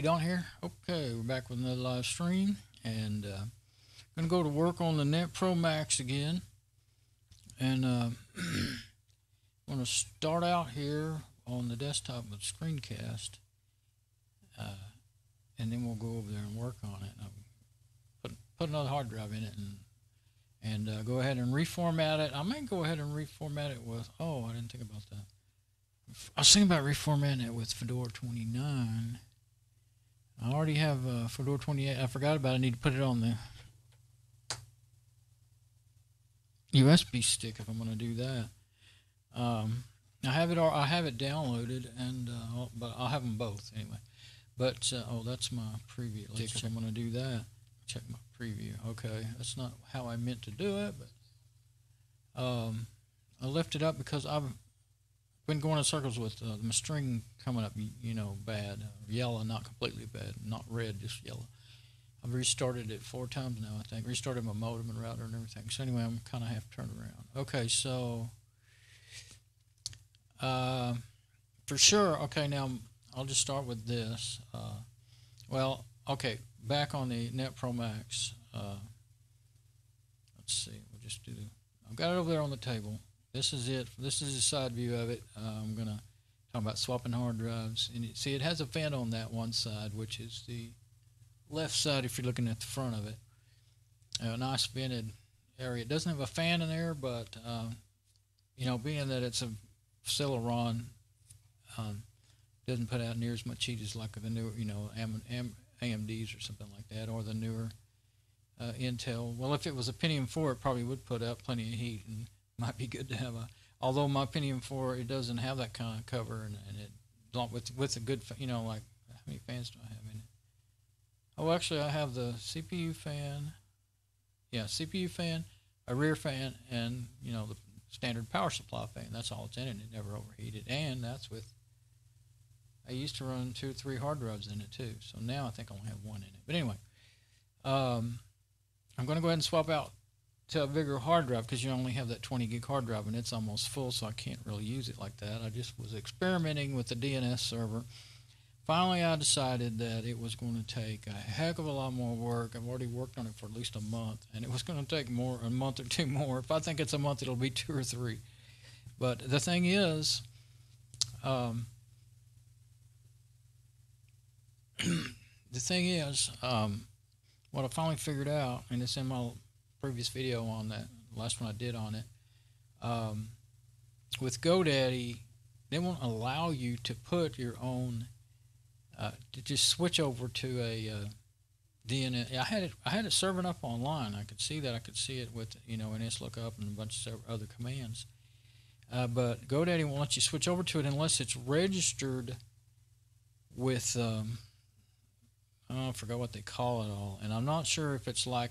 you down here? Okay, we're back with another live stream, and I'm going to go to work on the NetProMax again, and I'm going to start out here on the desktop with screencast, and then we'll go over there and work on it. Put another hard drive in it and go ahead and reformat it. I may go ahead and reformat it with, oh, I didn't think about that. I was thinking about reformatting it with Fedora 29. I already have Fedora 28. I forgot about it. I need to put it on the USB stick if I'm going to do that. I have it downloaded, and but I'll have them both anyway. But oh, that's my preview. Let's check. I'm going to do that. Check my preview. Okay, that's not how I meant to do it, but I left it up because I've been going in circles with my string coming up, you know, bad, yellow, not completely bad, not red, just yellow. I've restarted it 4 times now, I think. Restarted my modem and router and everything. So anyway, I'm kind of half turned around. Okay, so for sure. Okay, now I'll just start with this. Well, okay, back on the NetProMax. Let's see. We'll just do. I've got it over there on the table. This is it. This is the side view of it. I'm going to talk about swapping hard drives. And see, it has a fan on that one side, which is the left side if you're looking at the front of it. A nice vented area. It doesn't have a fan in there, but, you know, being that it's a Celeron, doesn't put out near as much heat as like the newer, you know, AMDs or something like that, or the newer Intel. Well, if it was a Pentium 4, it probably would put out plenty of heat, and might be good to have a. Although my Pentium 4, it doesn't have that kind of cover, and it with a good, you know, like how many fans do I have in it? Oh, actually, I have the CPU fan. Yeah, CPU fan, a rear fan, and you know the standard power supply fan. That's all it's in it. It never overheated, and that's with. I used to run 2 or 3 hard drives in it too, so now I think I only have 1 in it. But anyway, I'm going to go ahead and swap out to a bigger hard drive because you only have that 20 gig hard drive and it's almost full, so I can't really use it like that. I just was experimenting with the DNS server. Finally, I decided that it was going to take a heck of a lot more work. I've already worked on it for at least a month, and it was going to take a month or 2 more. If I think it's a month, it'll be 2 or 3. But the thing is, what I finally figured out, and it's in my previous video on that last one I did on it, with Godaddy, they won't allow you to put your own, to just switch over to a DNS. I had it serving up online. I could see that. I could see it with, you know, an lookup and a bunch of other commands. But Godaddy won't let you switch over to it unless it's registered with. I forgot what they call it all, and I'm not sure if it's like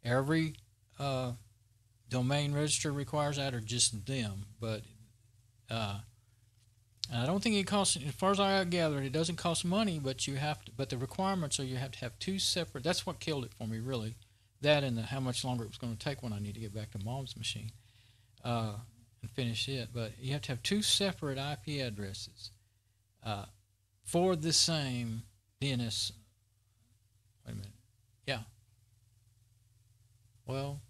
every domain register requires that or just them, but I don't think it costs, as far as I gathered, it doesn't cost money, but you have to, but the requirements are you have to have 2 separate, that's what killed it for me really, that and how much longer it was going to take when I need to get back to Mom's machine and finish it, but you have to have 2 separate IP addresses for the same DNS. Wait a minute. Yeah. Well,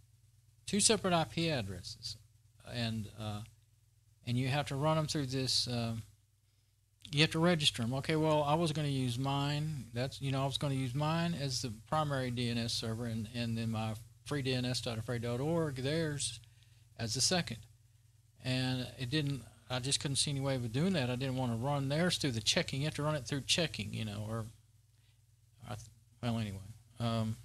2 separate IP addresses, and you have to run them through this. You have to register them. Okay. Well, I was going to use mine. That's, you know, I was going to use mine as the primary DNS server, and then my freedns.afraid.org theirs as the second. And it didn't. I just couldn't see any way of doing that. I didn't want to run theirs through the checking. You have to run it through checking, you know, or well, anyway. I'm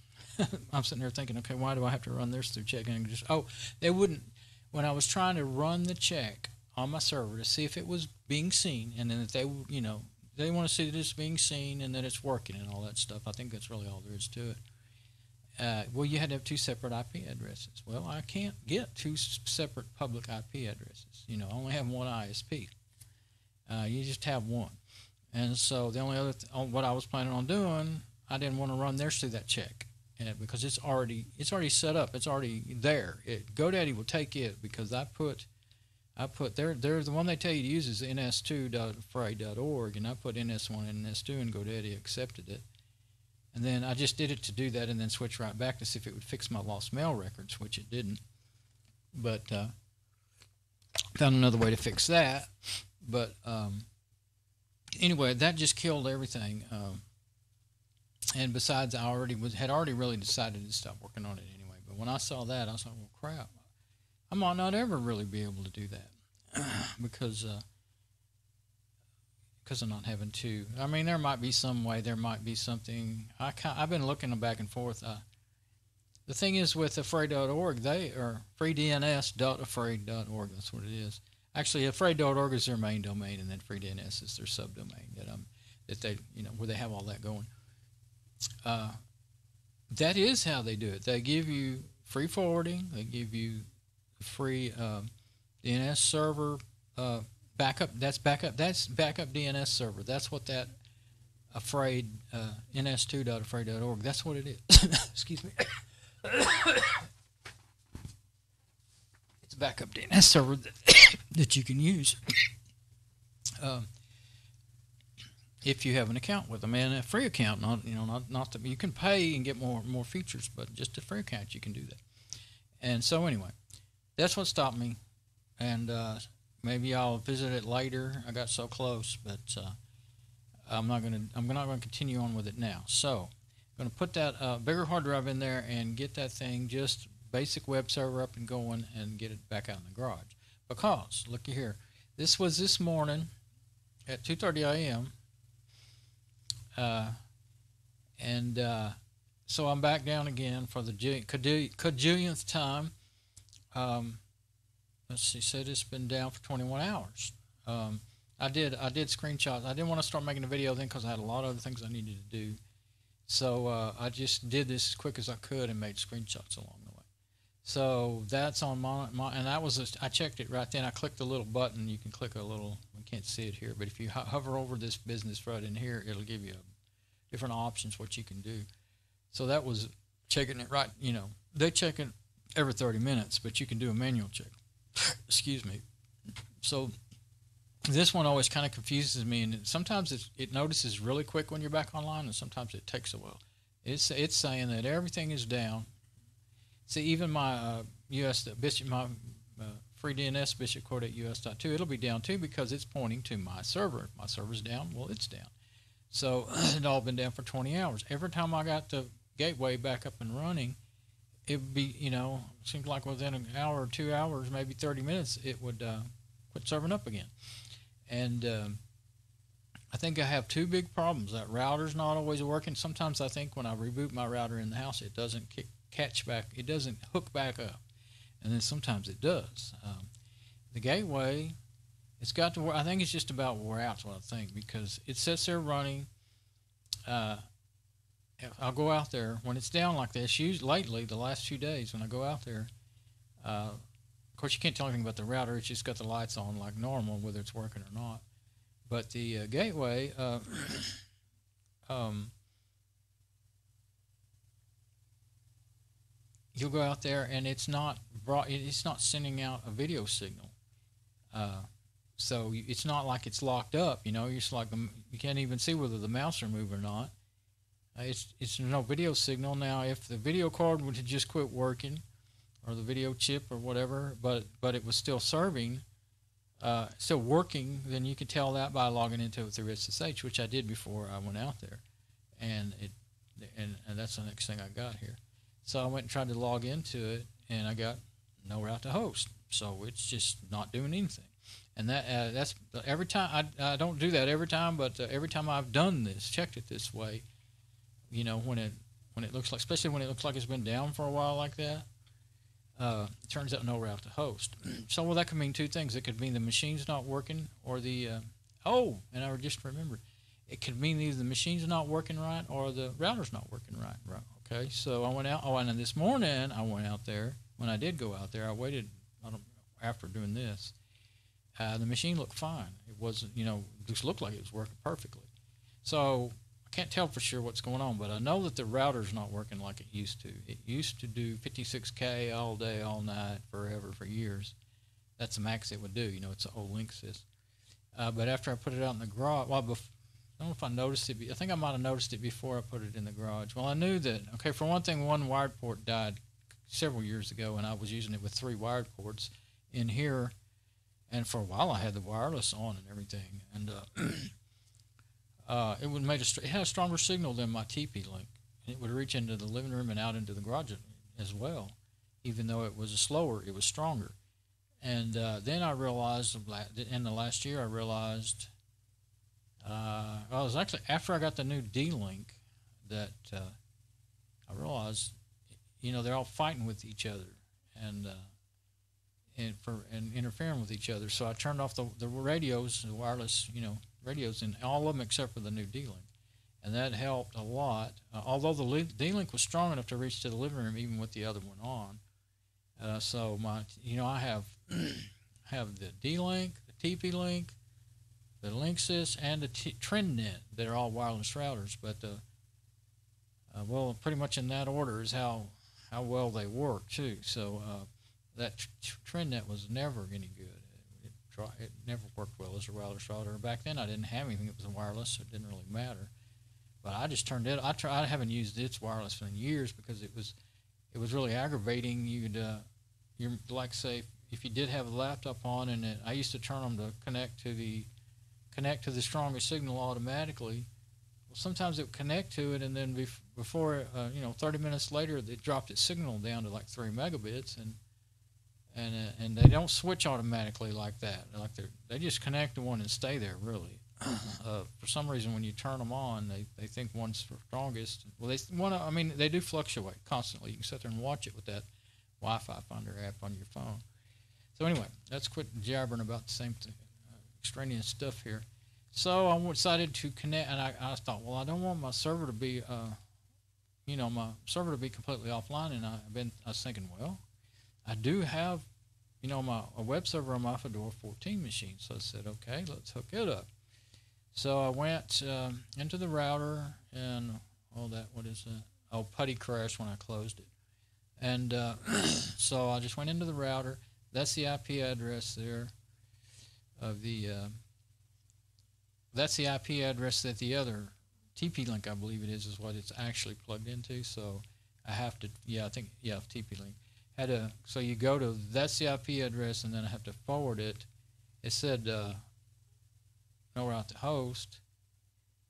sitting there thinking, okay, why do I have to run theirs through checking? And just, oh, they wouldn't. When I was trying to run the check on my server to see if it was being seen, and then if they, you know, they want to see that it's being seen and that it's working and all that stuff. I think that's really all there is to it. Well, you had to have 2 separate IP addresses. Well, I can't get 2 separate public IP addresses. You know, I only have 1 ISP. You just have 1. And so the only other what I was planning on doing, I didn't want to run theirs through that check, because it's already set up. It's already there. GoDaddy will take it because I I put there's the one they tell you to use is ns2.afraid.org, and I put ns1 and ns2, and GoDaddy accepted it. And then I just did it to do that, and then switch right back to see if it would fix my lost mail records, which it didn't. But found another way to fix that. But anyway, that just killed everything. And besides, I had already really decided to stop working on it anyway. But when I saw that, I was like, well, crap. I might not ever really be able to do that because I'm not having to. I mean, there might be some way. There might be something. I've been looking back and forth. The thing is with afraid.org, they are freedns.afraid.org. That's what it is. Actually, afraid.org is their main domain, and then freedns is their subdomain that they where they have all that going. That is how they do it. They give you free forwarding. They give you free DNS server backup. That's backup DNS server. That's what that afraid ns2.afraid.org. That's what it is. Excuse me. It's a backup DNS server that you can use if you have an account with them, and a free account. Not that you can pay and get more features, but just a free account you can do that. And so anyway, that's what stopped me, and maybe I'll visit it later. I got so close, but I'm not going to continue on with it now. So I'm going to put that bigger hard drive in there and get that thing, just basic web server, up and going, and get it back out in the garage. Because looky here, this was this morning at 2:30 a.m. So I'm back down again for the cajillionth time. Let's see, said it's been down for 21 hours. I did screenshots. I didn't want to start making a video then because I had a lot of other things I needed to do. So I just did this as quick as I could and made screenshots along the way. So that's on my and that was I checked it right then. I clicked the little button. You can click a little. We can't see it here, but if you hover over this business right in here, it'll give you different options what you can do. So that was checking it right. They check it every 30 minutes, but you can do a manual check. Excuse me. So this one always kind of confuses me, and sometimes it notices really quick when you're back online, and sometimes it takes a while. It's saying that everything is down. See, even my free DNS bishopcore.us.2, it'll be down too because it's pointing to my server. If my server's down, well, it's down. So it all been down for 20 hours. Every time I got the gateway back up and running, it would be, seemed like within an hour or 2 hours, maybe 30 minutes, it would quit serving up again. And I think I have two big problems. That router's not always working. Sometimes I think when I reboot my router in the house, it doesn't catch back. It doesn't hook back up. And then sometimes it does. The gateway, it's got to work. I think it's just about wore out, is what I think, because it sits there running. I'll go out there when it's down like this. Lately, the last few days, when I go out there, of course, you can't tell anything about the router. It's just got the lights on like normal, whether it's working or not. But the gateway, you'll go out there and it's not sending out a video signal. So it's not like it's locked up. You're just like you can't even see whether the mouse are moving or not. It's no video signal. Now, if the video card would have just quit working, or the video chip or whatever, but it was still serving, still working, then you could tell that by logging into it through SSH, which I did before I went out there, and that's the next thing I got here. So I went and tried to log into it, and I got no route to host, so it's just not doing anything. And that's every time. I don't do that every time, but every time I've done this, checked it this way, when it looks like, especially when it looks like it's been down for a while like that, it turns out no route to host. So, well, that could mean two things. It could mean the machine's not working, or the and I just remembered, it could mean either the machine's not working right or the router's not working right. Right. Okay. So I went out. Oh, and then this morning I went out there. When I did go out there, I waited after doing this. The machine looked fine. It wasn't, just looked like it was working perfectly. So I can't tell for sure what's going on, but I know that the router's not working like it used to. It used to do 56K all day, all night, forever, for years. that's the max it would do. You know, it's an old Linksys. But after I put it out in the garage, well, I don't know if I noticed it. I think I might have noticed it before I put it in the garage. Well, I knew that, okay, for one thing, one wired port died several years ago, and I was using it with 3 wired ports in here. And for a while, I had the wireless on and everything. And it had a stronger signal than my TP-Link. It would reach into the living room and out into the garage as well. Even though it was slower, it was stronger. And then I realized, in the last year, I realized, well, it was actually after I got the new D-Link that I realized, you know, they're all fighting with each other and interfering with each other. So I turned off the radios, the wireless, you know, radios in all of them except for the new D-Link. And that helped a lot. Although the D-Link was strong enough to reach to the living room even with the other one on. So I have the D-Link, the TP-Link, the Linksys, and the TrendNet. They're all wireless routers, but well, pretty much in that order is how well they work too. So that TrendNet was never any good. It never worked well as a wireless router. Back then, I didn't have anything that was wireless, so it didn't really matter. But I just turned it. I haven't used its wireless in years because it was really aggravating. You're like, say, if you did have a laptop on, and I used to turn them to connect to the strongest signal automatically. Well, sometimes it would connect to it, and then before 30 minutes later, it dropped its signal down to like 3 megabits, and they don't switch automatically like that. Like they just connect to one and stay there really. For some reason, when you turn them on, they think one's the strongest. Well, they do fluctuate constantly. You can sit there and watch it with that Wi-Fi Finder app on your phone. So anyway, let's quit jabbering about the same thing, extraneous stuff here. So I decided to connect, and I thought, well, I don't want my server to be, completely offline. And I was thinking, well, I do have, a web server on my Fedora 14 machine. So I said, okay, let's hook it up. So I went into the router, and what is that? Oh, putty crashed when I closed it. And so I just went into the router. That's the IP address there of that's the IP address that the other TP-Link, I believe it is what it's actually plugged into. So I have to, TP-Link. So you go to, that's the IP address, and then I have to forward it. It said no route to host,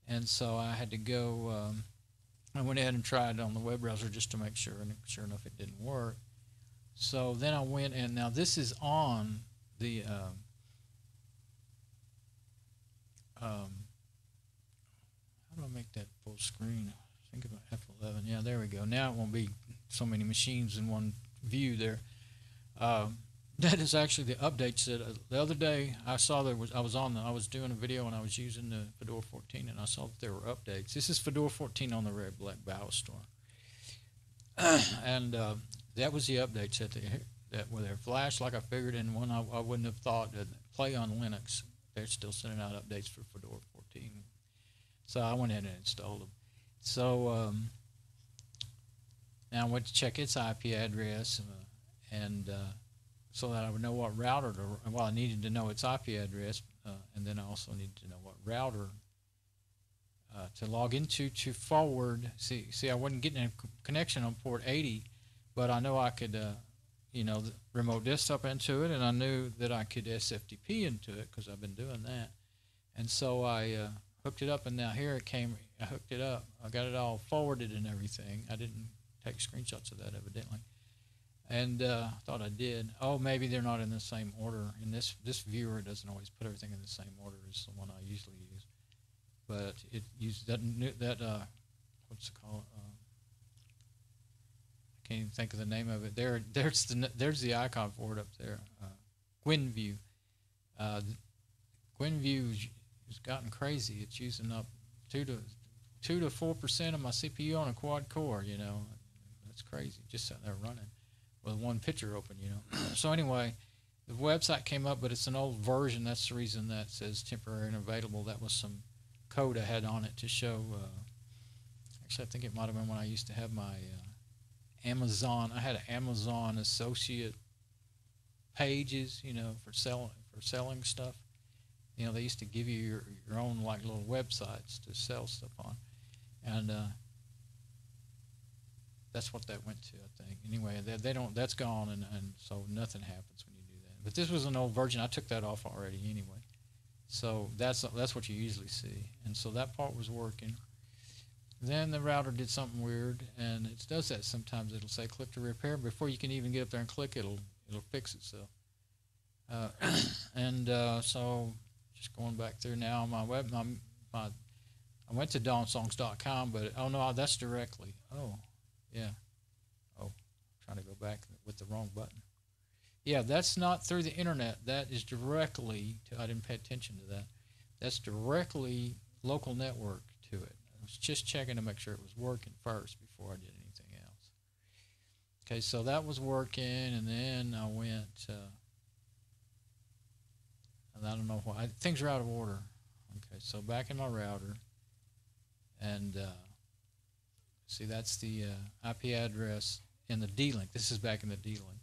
and so I had to go, I went ahead and tried it on the web browser just to make sure, and sure enough it didn't work. So then I went, and now this is on the how do I make that full screen? Think about F11. Yeah, there we go. Now it won't be so many machines in one view there. That is actually the updates that the other day I saw I was doing a video and I was using the Fedora 14, and I saw that there were updates. This is Fedora 14 on the RedBlackBioStar. And that was the updates that were there. Flash, like I figured, and one I wouldn't have thought that play on Linux. They're still sending out updates for Fedora 14. So I went ahead and installed them. So now I went to check its IP address, and so that I would know what router I needed to know its IP address, and then I also needed to know what router to log into to forward. See, I wasn't getting a connection on port 80, but I know I could, remote desktop into it, and I knew that I could SFTP into it because I've been doing that. And so I hooked it up, and now here it came. I hooked it up. I got it all forwarded and everything. I didn't take screenshots of that, evidently. And I thought I did. Oh, maybe they're not in the same order. In this viewer doesn't always put everything in the same order as the one I usually use. But it used that what's it called? I can't even think of the name of it. There's the icon for it up there. GwenView. GwenView has gotten crazy. It's using up 2 to 4% of my CPU on a quad core. That's crazy. Just sitting there running with one picture open. So anyway, the website came up, but it's an old version. That's the reason that says temporary and available. That was some code I had on it to show. Actually, I think it might have been when I used to have my Amazon. I had an Amazon associate pages, you know, for selling stuff. You know, they used to give you your own like little websites to sell stuff on, and that's what that went to, I think. Anyway, they don't. That's gone, and so nothing happens when you do that. But this was an old version. I took that off already anyway. So that's what you usually see, and so that part was working. Then the router did something weird, and it does that sometimes. It'll say click to repair. Before you can even get up there and click, it'll fix itself. So just going back through now on my web, I went to dawnsongs.com, but oh no, that's directly. Oh, yeah. Oh, trying to go back with the wrong button. Yeah, that's not through the internet. That is directly to. I didn't pay attention to that. That's directly local network to it. I was just checking to make sure it was working first before I did anything else. Okay, so that was working, and then I went. And I don't know why things are out of order. Okay, so back in my router, and see that's the IP address in the DLink. This is back in the DLink.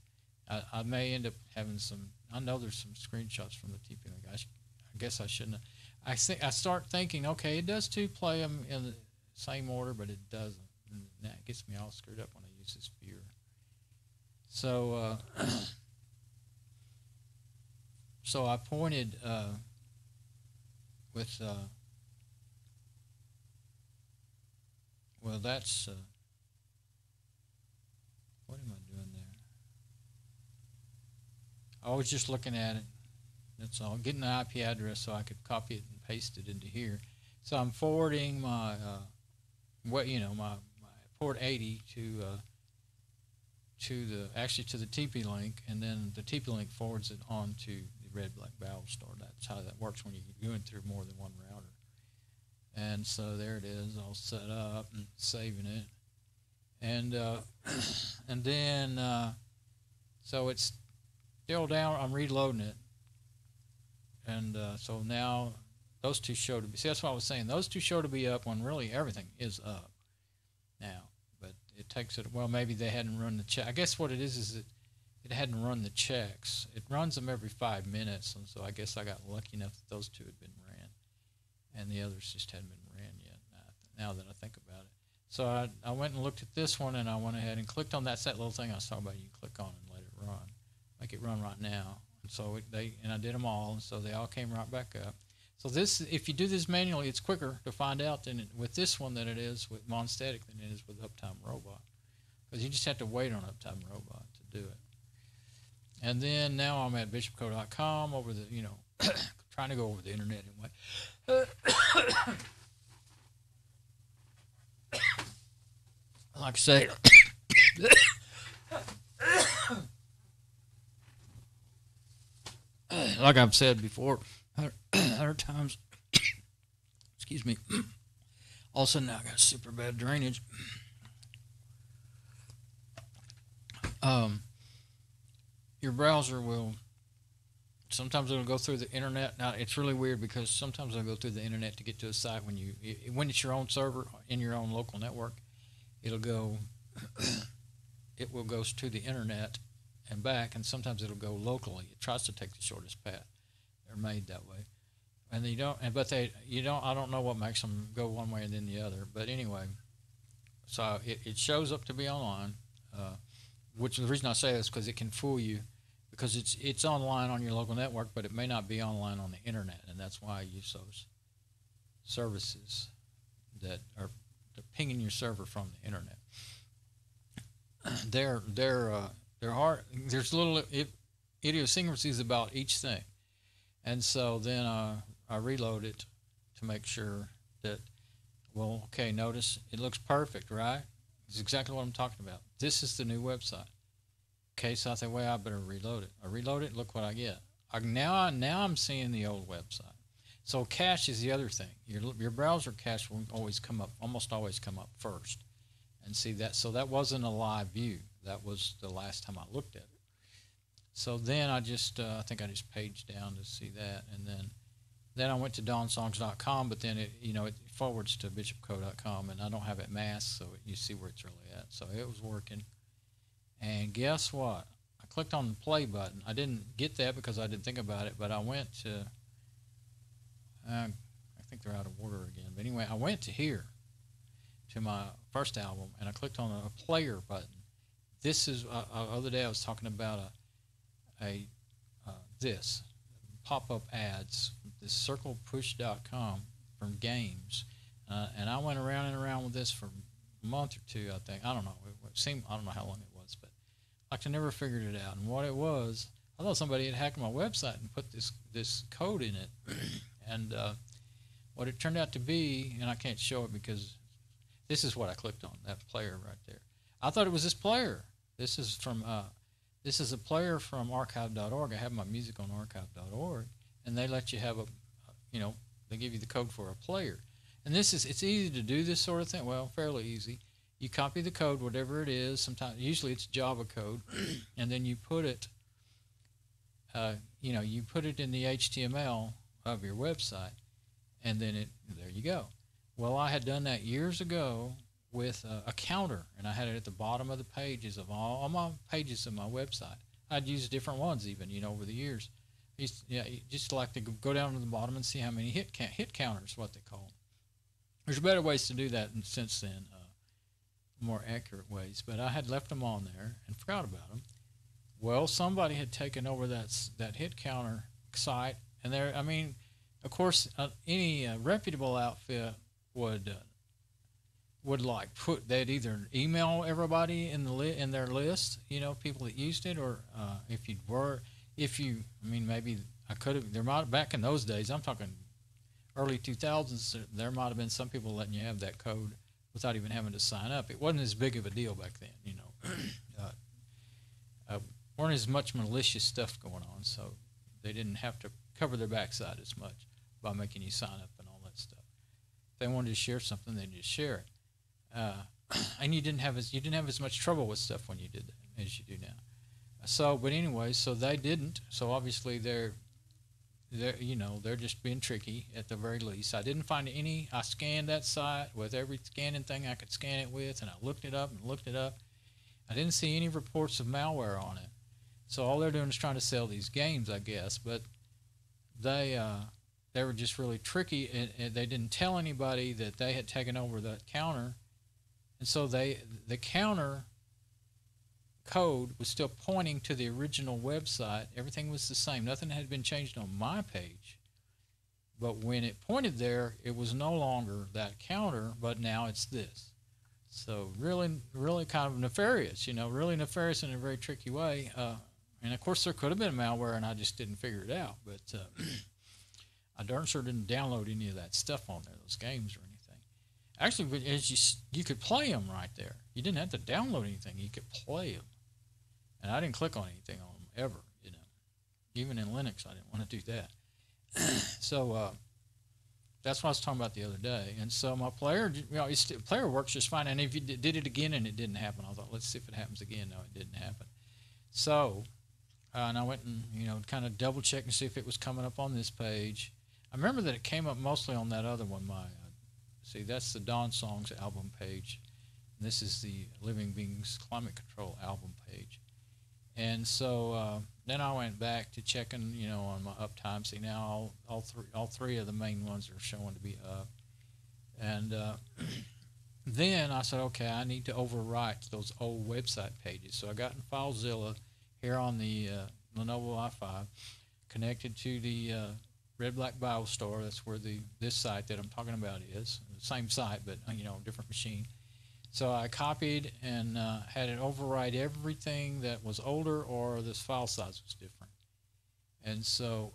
I may end up having some. I know there's some screenshots from the TP-Link. I guess I shouldn't. I start thinking, okay, it does too play them in the same order, but it doesn't. And that gets me all screwed up when I use this viewer. So, so I pointed with. Well, that's. What am I doing there? I was just looking at it. That's all. Getting the IP address so I could copy it and paste it into here. So I'm forwarding my, my port 80 to the TP-Link, and then the TP-Link forwards it on to the RedBlackBioStar. That's how that works when you're going through more than one router. And so there it is, all set up and saving it, and then so it's still down. I'm reloading it, and so now those two show to be. See, that's what I was saying. Those two show to be up when really everything is up now. But it takes it. Well, maybe they hadn't run the check. I guess what it is that it hadn't run the checks. It runs them every 5 minutes, and so I guess I got lucky enough that those two had been ran, and the others just hadn't been ran yet. Now that I think about it, so I went and looked at this one, and I went ahead and clicked on that little thing I was talking about. You click on it and let it run. Make it run right now, and so I did them all, and so they all came right back up. So this, if you do this manually, it's quicker to find out with this one than it is with Monstatic than it is with Uptime Robot, because you just have to wait on Uptime Robot to do it. And then now I'm at bishopco.com over the trying to go over the internet anyway. Like I say. Like I've said before, 100 times, excuse me, all of a sudden now I got super bad drainage. Your browser will, sometimes it'll go through the internet. Now, it's really weird because sometimes it'll go through the internet to get to a site when it's your own server in your own local network, it'll go, it will go to the internet and back, and sometimes it'll go locally. It tries to take the shortest path. They're made that way, and I don't know what makes them go one way and then the other. But anyway, so it shows up to be online, which the reason I say this is because it can fool you, because it's online on your local network, but it may not be online on the internet, and that's why I use those services that are pinging your server from the internet. There's little idiosyncrasies about each thing, and so then I reload it to make sure that, well, okay, notice it looks perfect, right? It's exactly what I'm talking about. This is the new website. Okay, so I think, well, I better reload it. I reload it, look what I get. Now I'm seeing the old website. So cache is the other thing. Your browser cache will almost always come up first. And see that, so that wasn't a live view. That was the last time I looked at it. So then I just, I think I just paged down to see that, and then I went to dawnsongs.com, but then it forwards to bishopco.com, and I don't have it masked, so you see where it's really at. So it was working, and guess what? I clicked on the play button. I didn't get that because I didn't think about it, but I went to, I think they're out of order again. But anyway, I went to here, to my first album, and I clicked on a player button. This is, other day I was talking about this pop-up ads, this circlepush.com from games. And I went around and around with this for a month or two, I think. I don't know. I don't know how long it was, but I never figured it out. And what it was, I thought somebody had hacked my website and put this code in it. And what it turned out to be, and I can't show it because this is what I clicked on, that player right there. I thought it was this player. This is a player from archive.org. I have my music on archive.org, and they let you have they give you the code for a player. And it's easy to do this sort of thing. Well, fairly easy. You copy the code, whatever it is. Sometimes, usually it's Java code, and then you put it, you put it in the HTML of your website, and then there you go. Well, I had done that years ago with a counter, and I had it at the bottom of the pages of all my pages of my website. I'd use different ones even, over the years. Just like to go down to the bottom and see how many hit counters, what they call them. There's better ways to do that since then, more accurate ways. But I had left them on there and forgot about them. Well, somebody had taken over that hit counter site, and of course, any reputable outfit would they'd either email everybody in their list, people that used it, or maybe I could have. Back in those days, I'm talking early 2000s, there might have been some people letting you have that code without even having to sign up. It wasn't as big of a deal back then, weren't as much malicious stuff going on, so they didn't have to cover their backside as much by making you sign up and all that stuff. If they wanted to share something, they'd just share it. And you didn't have as much trouble with stuff when you did that as you do now. But anyway, so they didn't. So obviously they're just being tricky at the very least. I didn't find any. I scanned that site with every scanning thing I could scan it with, and I looked it up. I didn't see any reports of malware on it. So all they're doing is trying to sell these games, I guess. But they were just really tricky, and they didn't tell anybody that they had taken over that counter. And so the counter code was still pointing to the original website. Everything was the same. Nothing had been changed on my page. But when it pointed there, it was no longer that counter, but now it's this. So really, really kind of nefarious, really nefarious in a very tricky way. And of course, there could have been malware, and I just didn't figure it out. But I darn sure didn't download any of that stuff on there, those games or anything. Actually, you could play them right there. You didn't have to download anything. You could play them. And I didn't click on anything on them ever, Even in Linux, I didn't want to do that. So that's what I was talking about the other day. And so my player, player works just fine. And if you did it again and it didn't happen, I thought, let's see if it happens again. No, it didn't happen. So, and I went and, kind of double checked and see if it was coming up on this page. I remember that it came up mostly on that other one. That's the Dawn Songs album page. And this is the Living Beings Climate Control album page. And so then I went back to checking, on my uptime. See, now all three of the main ones are showing to be up. And then I said, okay, I need to overwrite those old website pages. So I got in FileZilla here on the Lenovo i5, connected to the RedBlackBioStar. That's where this site that I'm talking about is. The same site, but, different machine. So I copied and had it overwrite everything that was older or this file size was different. And so,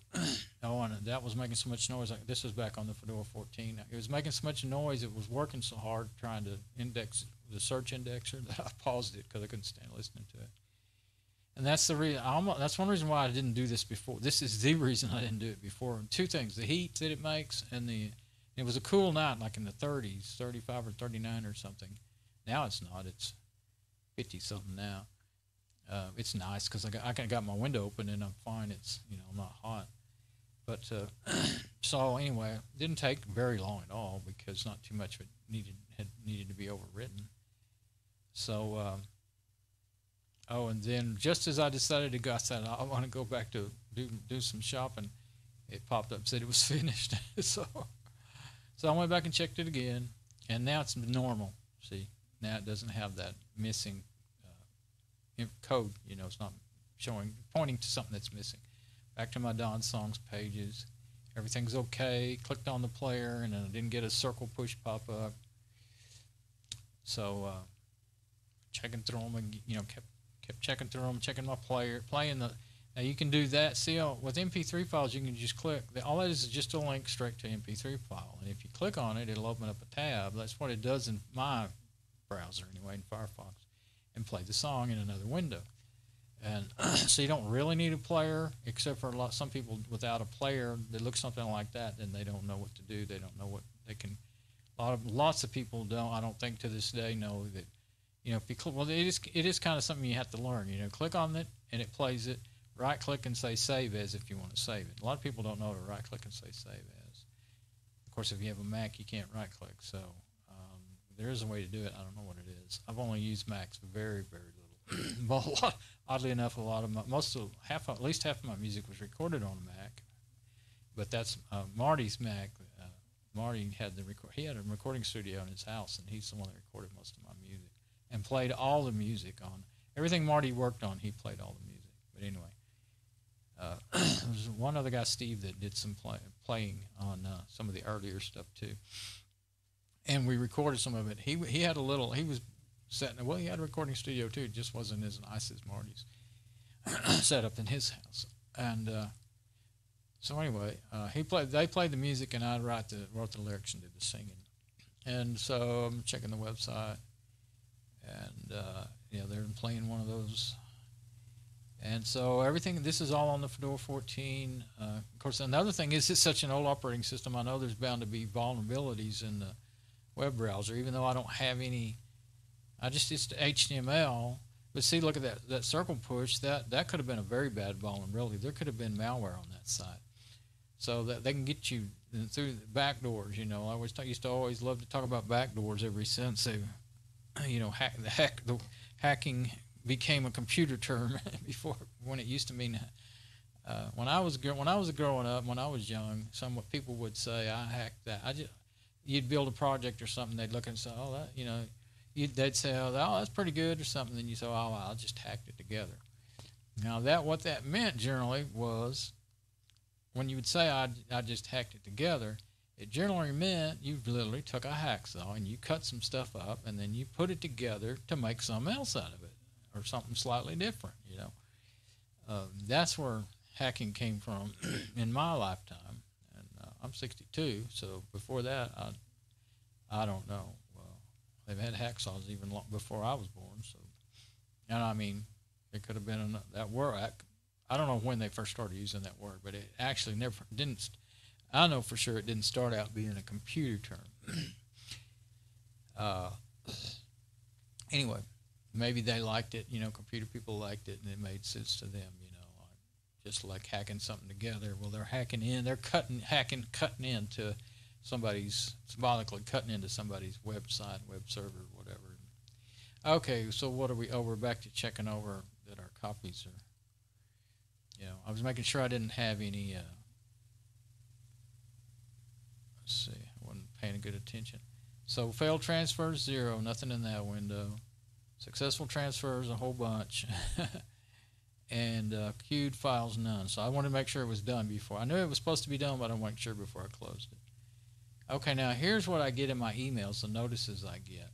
and that was making so much noise. This was back on the Fedora 14. It was making so much noise, it was working so hard trying to index the search indexer that I paused it because I couldn't stand listening to it. And that's the reason. That's one reason why I didn't do this before. This is the reason I didn't do it before. Two things: the heat that it makes, and it was a cool night, like in the 30s, 35 or 39 or something. Now it's not. It's 50 something now. It's nice because I got my window open and I'm fine. It's I'm not hot. But so anyway, it didn't take very long at all because not too much of it needed to be overwritten. So Oh, and then just as I decided to go, I said I want to go back to do some shopping. It popped up and said it was finished. so I went back and checked it again, and now it's normal. See, now it doesn't have that missing code. You know, it's not pointing to something that's missing. Back to my Don Songs pages. Everything's okay. Clicked on the player, and then I didn't get a circle push pop up. So checking through them, and kept checking through them, checking my player, playing the. Now you can do that. See, with MP3 files, you can just click. All that is just a link straight to MP3 file, and if you click on it, it'll open up a tab. That's what it does in my browser anyway, in Firefox, and play the song in another window. And so you don't really need a player, except for some people without a player that looks something like that, then they don't know what to do. They don't know what they can. Lots of people don't. I don't think to this day know that. If you click, well, it is kind of something you have to learn. Click on it and it plays it. Right click and say save as if you want to save it. A lot of people don't know to right click and say save as. Of course, if you have a Mac, you can't right click. So there is a way to do it. I don't know what it is. I've only used Macs very, very little. But oddly enough, at least half of my music was recorded on a Mac. But that's Marty's Mac. Marty had he had a recording studio in his house, and he's the one that recorded most of my music and played all the music on everything Marty worked on. He played all the music. But anyway. There's one other guy, Steve, that did some playing on some of the earlier stuff too, and we recorded some of it. He had he had a recording studio too. It just wasn't as nice as Marty's set up in his house. And so anyway, they played the music, and I wrote the lyrics and did the singing. And so I'm checking the website, and they're playing one of those. And so this is all on the Fedora 14. Of course, another thing is it's such an old operating system. I know there's bound to be vulnerabilities in the web browser, even though I don't have any. It's HTML. But see, look at that circle push. That could have been a very bad vulnerability. There could have been malware on that site. So that they can get you through the backdoors. I used to always love to talk about backdoors ever since they, hacking became a computer term before, when it used to mean when I was growing up, when I was young, people would say I hacked that. You'd build a project or something, they'd look and say, oh, that they'd say, oh, that's pretty good or something, then you say, oh, I just hacked it together. Now what that meant generally was, when you would say I just hacked it together, it generally meant you literally took a hacksaw and you cut some stuff up and then you put it together to make something else out of it, or something slightly different. That's where hacking came from in my lifetime, and I'm 62, so before that, I don't know. Well, they've had hacksaws even long before I was born, so, and I mean, it could have been that word. I don't know when they first started using that word, but it actually never didn't. I know for sure it didn't start out being a computer term. Anyway. Maybe they liked it, computer people liked it, and it made sense to them, just like hacking something together. Well, they're hacking cutting into symbolically cutting into somebody's website, web server, whatever. Okay, so what are we? Oh, we're back to checking over that our copies are, I was making sure I didn't have any, let's see, I wasn't paying good attention. So failed transfers, 0, nothing in that window. Successful transfers, a whole bunch. And queued files, none. So I wanted to make sure it was done before. I knew it was supposed to be done, but I wasn't sure before I closed it. Okay, now here's what I get in my emails, the notices I get.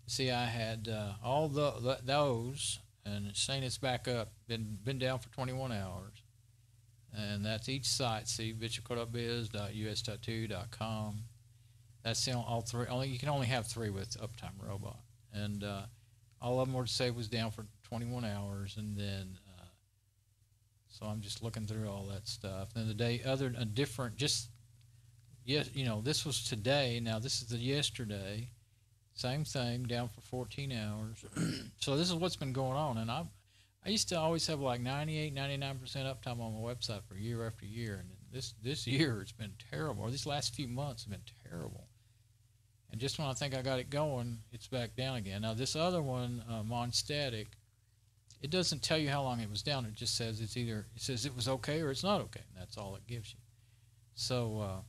See, I had all those, and it's saying it's back up, been down for 21 hours. And that's each site. See, visualcodebiz.us.2.com. That's all three. You can only have 3 with Uptime Robot. And all of them were to say it was down for 21 hours, and then so I'm just looking through all that stuff. Then this was today. Now this is the yesterday. Same thing, down for 14 hours. So this is what's been going on, and I used to always have like 98, 99% uptime on my website for year after year, and this year it's been terrible. Or these last few months have been terrible. And just when I think I got it going, it's back down again. Now this other one, Monstatic, it doesn't tell you how long it was down. It just says it says it was okay or it's not okay. That's all it gives you. So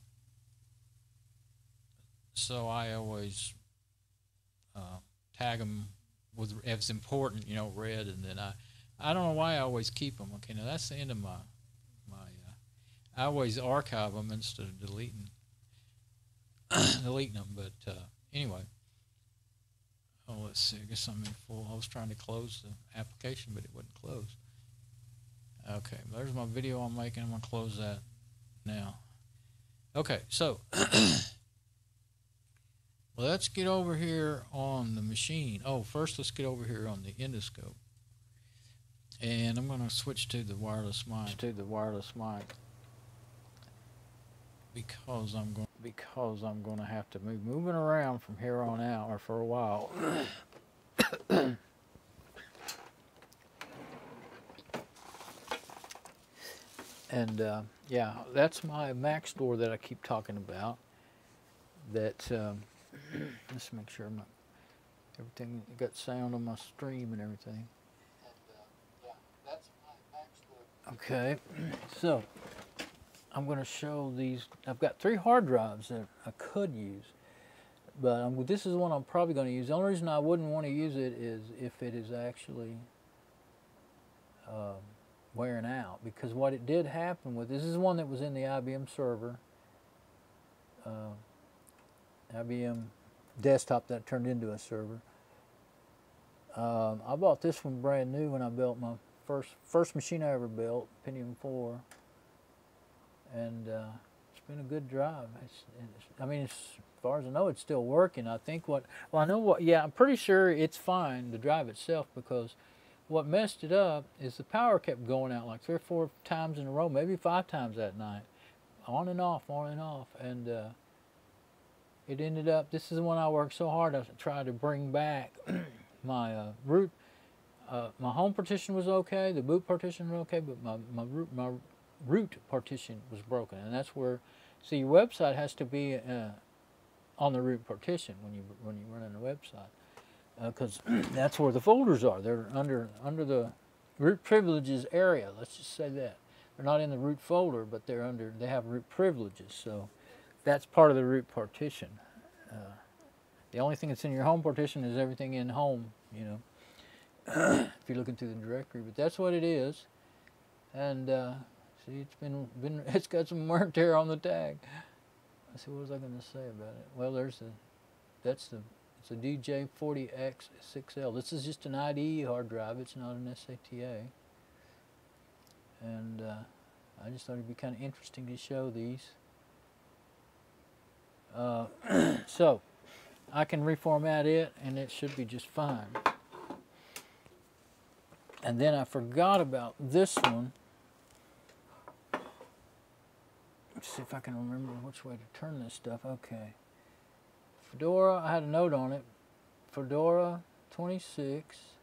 so I always tag them with as important, red, and then I don't know why I always keep them. Okay, now that's the end of my I always archive them instead of deleting them. But anyway, let's see. I guess I'm in full. I was trying to close the application, but it wouldn't close. Okay, there's my video I'm making. I'm gonna close that now. Okay, so let's get over here on the machine. Oh, first let's get over here on the endoscope, and I'm gonna switch to the wireless mic. Because I'm going to have to moving around from here on out, or for a while. And yeah, that's my Maxtor that I keep talking about. That let's make sure everything got sound on my stream and everything. And yeah, that's my Maxtor. Okay, so I'm going to show these. I've got 3 hard drives that I could use, but this is the one I'm probably going to use. The only reason I wouldn't want to use it is if it is actually wearing out, because what it did happen with this is one that was in the IBM server, IBM desktop that turned into a server. I bought this one brand new when I built my first machine I ever built, Pentium 4. And it's been a good drive. I mean, as far as I know, it's still working. I think yeah, I'm pretty sure it's fine, the drive itself, because what messed it up is the power kept going out like 3 or 4 times in a row, maybe 5 times that night, on and off, and it ended up, this is the one I worked so hard to try to bring back. My root, my home partition was okay, the boot partition was okay, but my root partition was broken, and that's where, see, your website has to be on the root partition when you run in the website, because that's where the folders are. They're under the root privileges area. Let's just say that they're not in the root folder, but they have root privileges. So that's part of the root partition. The only thing that's in your home partition is everything in home. If you're looking through the directory, but that's what it is, and. See, it's got some wear and tear on the tag. Let's see, what was I going to say about it? Well, it's a DJ40X6L. This is just an IDE hard drive. It's not an SATA. And I just thought it'd be kind of interesting to show these. So I can reformat it, and it should be just fine. And then I forgot about this one. Let's see if I can remember which way to turn this stuff. Okay. Fedora, I had a note on it. Fedora 26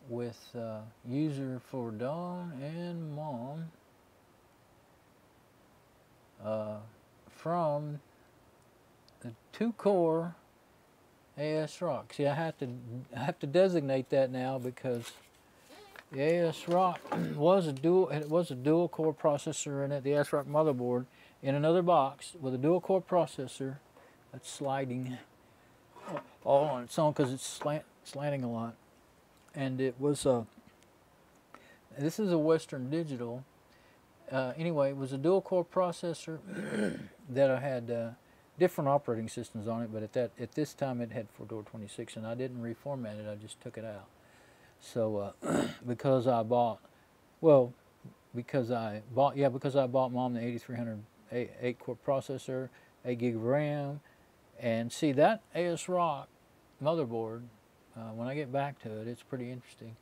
with user for Dawn and Mom from the 2-core ASRock. See, I have to designate that now, because the ASRock was a dual core processor in it. The ASRock motherboard in another box with a dual core processor that's sliding all on its own because it's slanting a lot. And it was this is a Western Digital. Anyway, it was a dual core processor that I had different operating systems on it, but at this time it had Fedora 26, and I didn't reformat it. I just took it out. So because I bought Mom the 8300 8-core processor, 8 gig of RAM, and see that ASRock motherboard. When I get back to it, it's pretty interesting.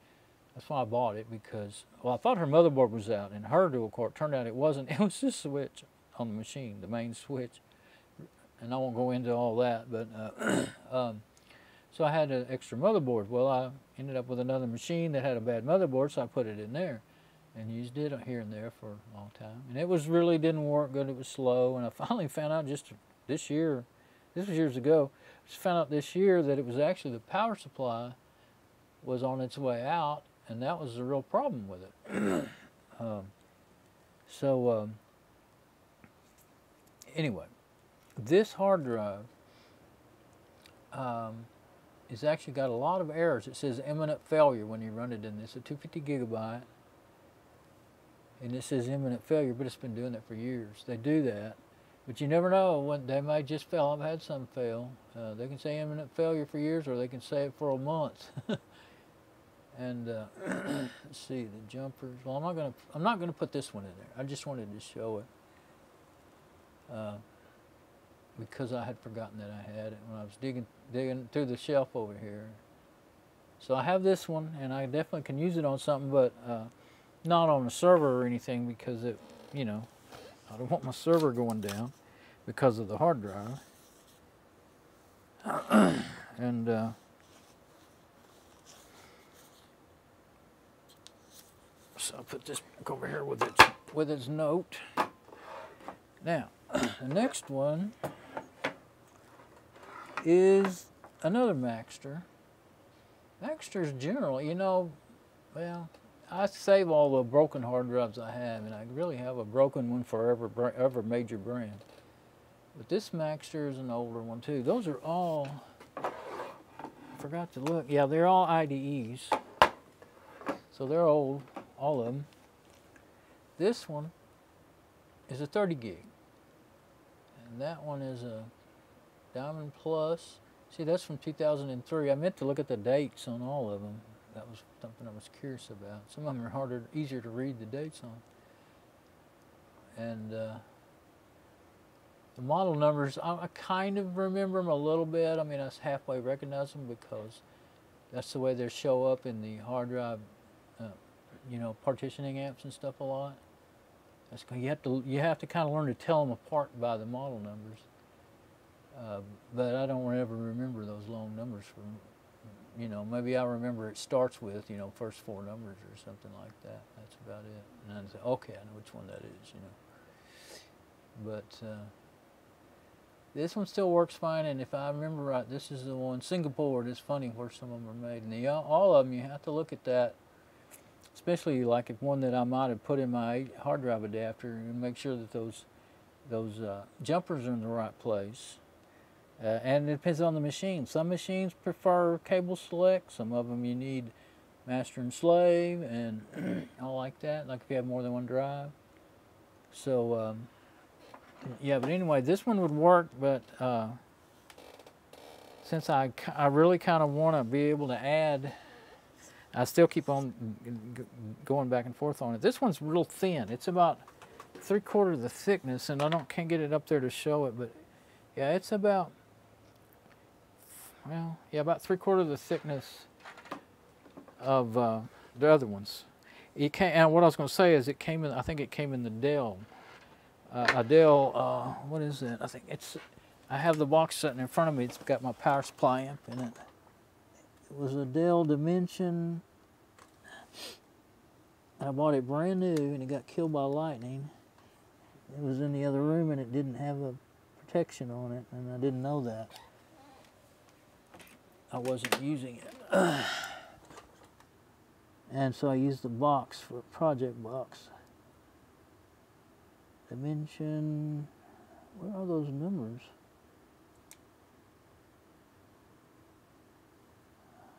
That's why I bought it, because I thought her motherboard was out and her dual core. It turned out it wasn't. It was this switch on the machine, the main switch, and I won't go into all that, but. So I had an extra motherboard. Well, I ended up with another machine that had a bad motherboard, so I put it in there and used it here and there for a long time. And it really didn't work good. It was slow. And I finally found out just this year, this was years ago, I just found out this year that it was actually the power supply was on its way out, and that was the real problem with it. Anyway, this hard drive it's actually got a lot of errors. It says imminent failure when you run it in this. It's a 250 gigabyte, and it says imminent failure, but it's been doing that for years. They do that, but you never know when they might just fail. I've had some fail. They can say imminent failure for years, or they can say it for a month. And let's see the jumpers. Well, I'm not gonna put this one in there. I just wanted to show it. Because I had forgotten that I had it when I was digging through the shelf over here. So I have this one, and I definitely can use it on something, but not on a server or anything, because it, you know, I don't want my server going down because of the hard drive. And so I'll put this back over here with its note. Now, the next one is another Maxtor. Maxtor's generally, you know, well, I save all the broken hard drives I have, and I really have a broken one for every major brand. But this Maxtor is an older one too. Those are all, I forgot to look, yeah, they're all IDEs. So they're old, all of them. This one is a 30 gig. And that one is a Diamond Plus. See, that's from 2003. I meant to look at the dates on all of them. That was something I was curious about. Some of them are easier to read the dates on. And the model numbers, I kind of remember them a little bit. I mean, I halfway recognize them because that's the way they show up in the hard drive, you know, partitioning apps and stuff a lot. That's, you have to kind of learn to tell them apart by the model numbers. But I don't ever remember those long numbers from, you know, maybe I remember it starts with, you know, first 4 numbers or something like that. That's about it. And I say, okay, I know which one that is, you know. But this one still works fine, and if I remember right, this is the one, Singapore. It's funny where some of them are made. And all of them, you have to look at that, especially like if one that I might have put in my hard drive adapter, and make sure that those jumpers are in the right place. And it depends on the machine. Some machines prefer cable select. Some of them you need master and slave, and all like that, like if you have more than one drive. So, yeah, but anyway, this one would work, but since I really kind of want to be able to add, I still keep on going back and forth on it. This one's real thin. It's about 3/4 the thickness, and can't get it up there to show it, but yeah, it's about, well, yeah, about 3/4 the thickness of the other ones. And what I was going to say is it came in, I think it came in the Dell. What is that? I think I have the box sitting in front of me. It's got my power supply amp in it. It was a Dell Dimension. I bought it brand new, and it got killed by lightning. It was in the other room, and it didn't have a protection on it, and I didn't know that. I wasn't using it. And so I used the box for a project box. Dimension, where are those numbers?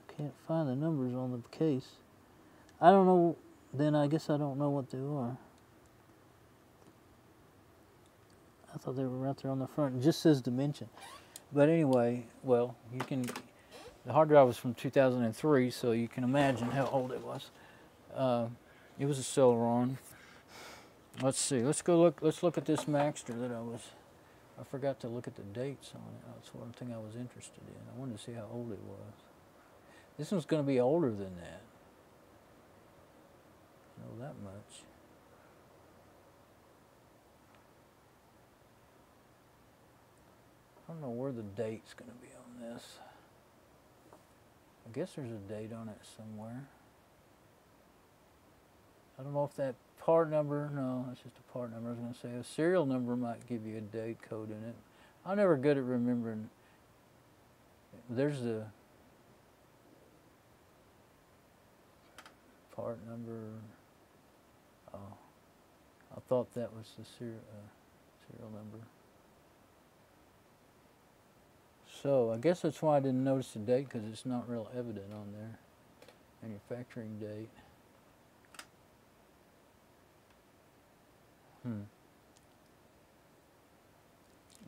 I can't find the numbers on the case. I don't know, then I guess I don't know what they are. I thought they were right there on the front. It just says Dimension. But anyway, well, you can, the hard drive was from 2003, so you can imagine how old it was. It was a Celeron. Let's see, let's look at this Maxtor that I forgot to look at the dates on it. That's one thing I was interested in. I wanted to see how old it was. This one's going to be older than that. I know that much. I don't know where the date's going to be on this. I guess there's a date on it somewhere. I don't know if that part number, no, that's just a part number. I was going to say a serial number might give you a date code in it. I'm never good at remembering. There's the part number. Oh, I thought that was the serial number. So I guess that's why I didn't notice the date, because it's not real evident on there. Manufacturing date.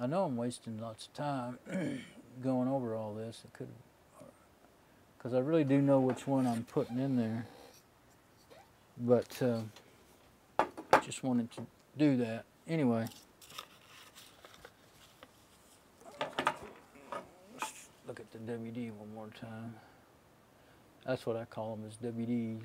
I know I'm wasting lots of time going over all this. I could, because I really do know which one I'm putting in there. But I just wanted to do that anyway. Let's look at the WD one more time. That's what I call them, is WDs.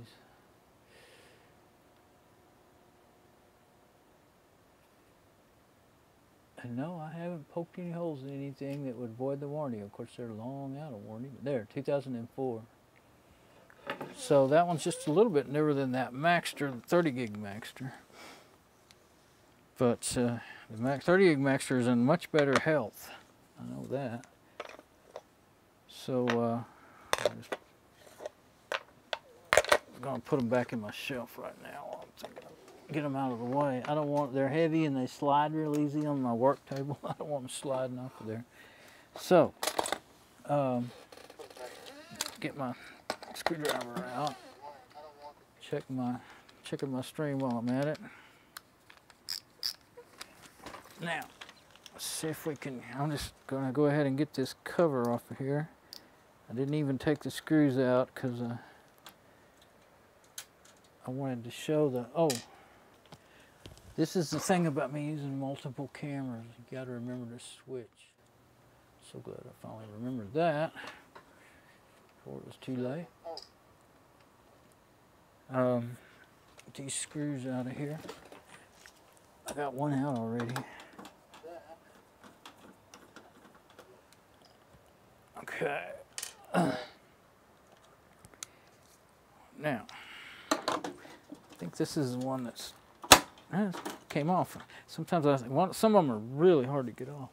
And no, I haven't poked any holes in anything that would void the warranty. Of course, they're long out of warranty, but there, 2004. So that one's just a little bit newer than that Maxtor, the 30 gig Maxtor. But the 30 gig Maxtor is in much better health. I know that. So I'm going to put them back in my shelf right now. Get them out of the way. I don't want, they're heavy and they slide real easy on my work table. I don't want them sliding off of there. So, get my screwdriver out. Checking my stream while I'm at it. Now, let's see if we can, I'm just going to go ahead and get this cover off of here. I didn't even take the screws out because I wanted to show the, this is the thing about me using multiple cameras. You got to remember to switch. So glad I finally remembered that before it was too late. Get these screws out of here. I got one out already. Okay. Now, I think this is the one that's came off. Sometimes I think some of them are really hard to get off.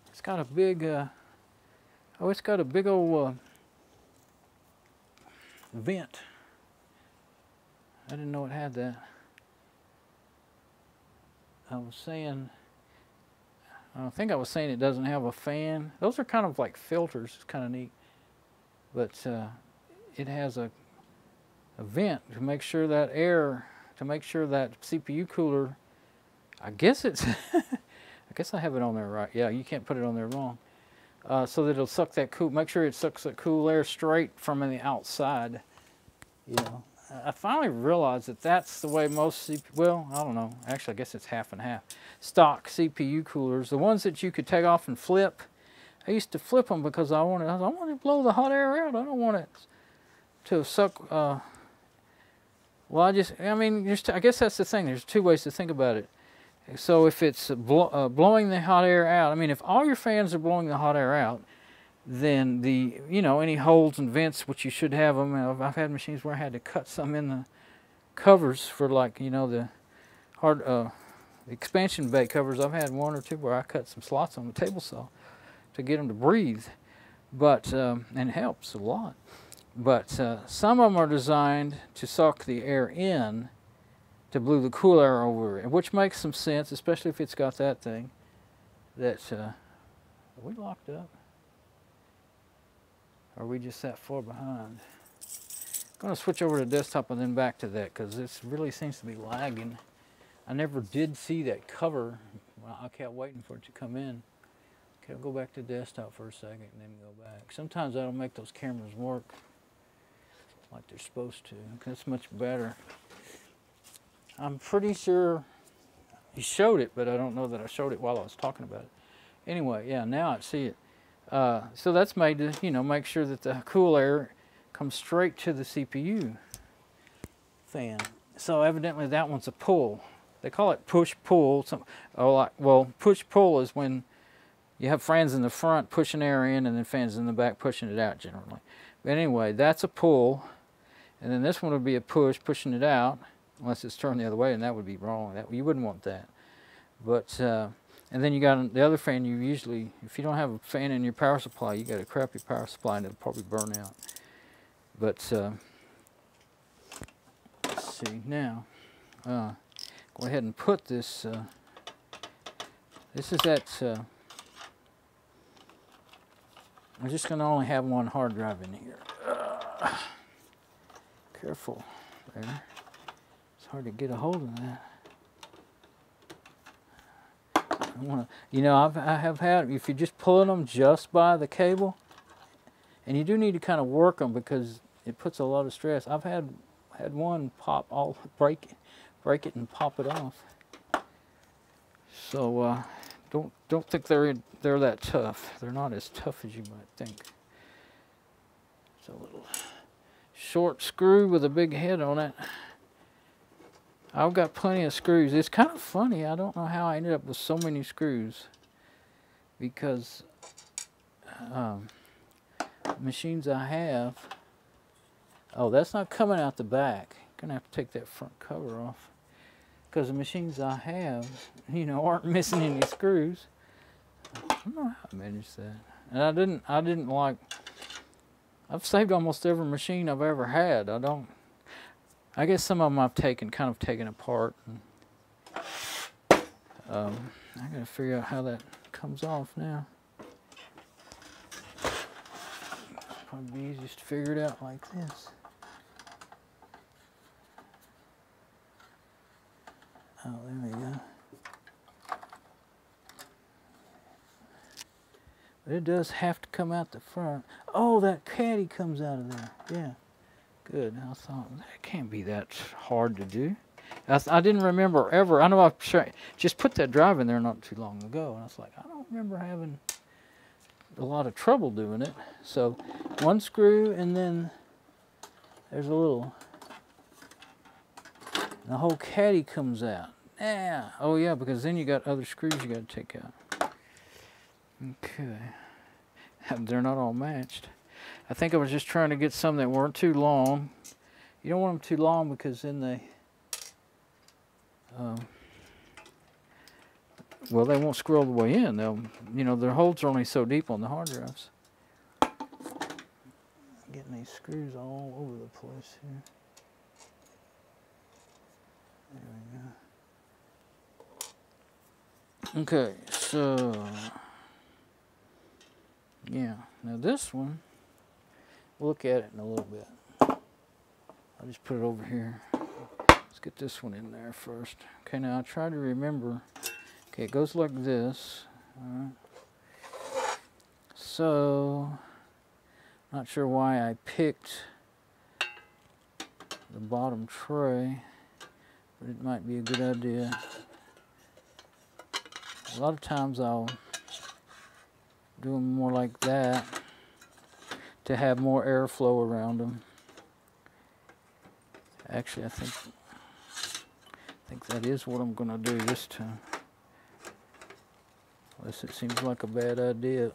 It's got a big, it's got a big old vent. I didn't know it had that. I think I was saying it doesn't have a fan. Those are kind of like filters. It's kind of neat. But it has a vent to make sure that that CPU cooler, I guess it's, I guess I have it on there right. Yeah, you can't put it on there wrong. So that it'll suck that make sure it sucks that cool air straight from the outside. You know, I finally realized that that's the way most well, I don't know. Actually, I guess it's half and half. Stock CPU coolers, the ones that you could take off and flip. I used to flip them because I wanted to blow the hot air out. I don't want it to suck. Well, I guess that's the thing. There's two ways to think about it. So if it's blowing the hot air out, I mean, if all your fans are blowing the hot air out, then any holes and vents, which you should have them. I've had machines where I had to cut some in the covers for the hard expansion bay covers. I've had one or two where I cut some slots on the table saw to get them to breathe, but and it helps a lot. But some of them are designed to suck the air in to blow the cool air over it, which makes some sense, especially if it's got that thing. Are we locked up? Or are we just that far behind? I'm going to switch over to desktop and then back to that because this really seems to be lagging. I never did see that cover. I kept waiting for it to come in. Okay, I'll go back to desktop for a second and then go back. Sometimes that'll make those cameras work like they're supposed to. That's much better. I'm pretty sure he showed it, but I don't know that I showed it while I was talking about it. Anyway, yeah, now I see it. So that's made to, make sure that the cool air comes straight to the CPU fan. So evidently that one's a pull. They call it push-pull. Push-pull is when you have fans in the front pushing air in and then fans in the back pushing it out generally. But anyway, that's a pull. And then this one would be a push, pushing it out, unless it's turned the other way, and that would be wrong. You wouldn't want that. But, and then you got the other fan, you usually, if you don't have a fan in your power supply, you got a crappy power supply and it'll probably burn out. But see now. Go ahead and put this. This is that. I'm just going to only have one hard drive in here. Careful there. It's hard to get a hold of that. I want to, you know, I have had, if you're just pulling them just by the cable, and you do need to kind of work them because it puts a lot of stress. I've had one pop, break it and pop it off. So don't think they're that tough. They're not as tough as you might think. It's a little short screw with a big head on it. I've got plenty of screws. It's kind of funny. I don't know how I ended up with so many screws, because machines I have. Oh, that's not coming out the back. Gonna have to take that front cover off, because the machines I have, you know, aren't missing any screws. I don't know how I managed that. And I didn't like. I've saved almost every machine I've ever had. I guess some of them I've kind of taken apart. And, I gotta figure out how that comes off now. Probably be easiest to figure it out like this. Oh, there we go. But it does have to come out the front. Oh, that caddy comes out of there. Yeah, good. I thought, that can't be that hard to do. I didn't remember ever. I know I've just put that drive in there not too long ago, and I was like, I don't remember having a lot of trouble doing it. So one screw, and then there's a little, and the whole caddy comes out. Yeah. Oh yeah, because then you got other screws you got to take out. Okay. They're not all matched. I think I was just trying to get some that weren't too long. You don't want them too long because then they, well, they won't screw all the way in. They'll, you know, their holes are only so deep on the hard drives. Getting these screws all over the place here. There we go. Okay, so yeah, now this one, we'll look at it in a little bit. I'll just put it over here. Let's get this one in there first. Okay, now I try to remember. Okay, it goes like this. All right. So, not sure why I picked the bottom tray, but it might be a good idea. A lot of times I'll do them more like that to have more airflow around them. Actually, I think that is what I'm going to do this time. Unless it seems like a bad idea.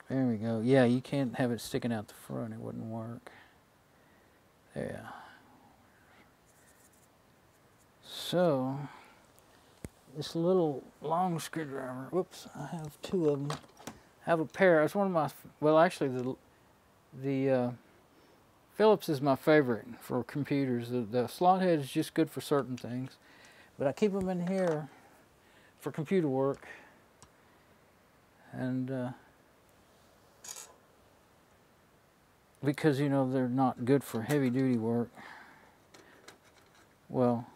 There we go. Yeah, you can't have it sticking out the front. It wouldn't work. Yeah. So, this little long screwdriver, whoops, I have two of them. I have a pair. It's one of my, well, actually, the Phillips is my favorite for computers. The slot head is just good for certain things, but I keep them in here for computer work. And because, you know, they're not good for heavy duty work. Well,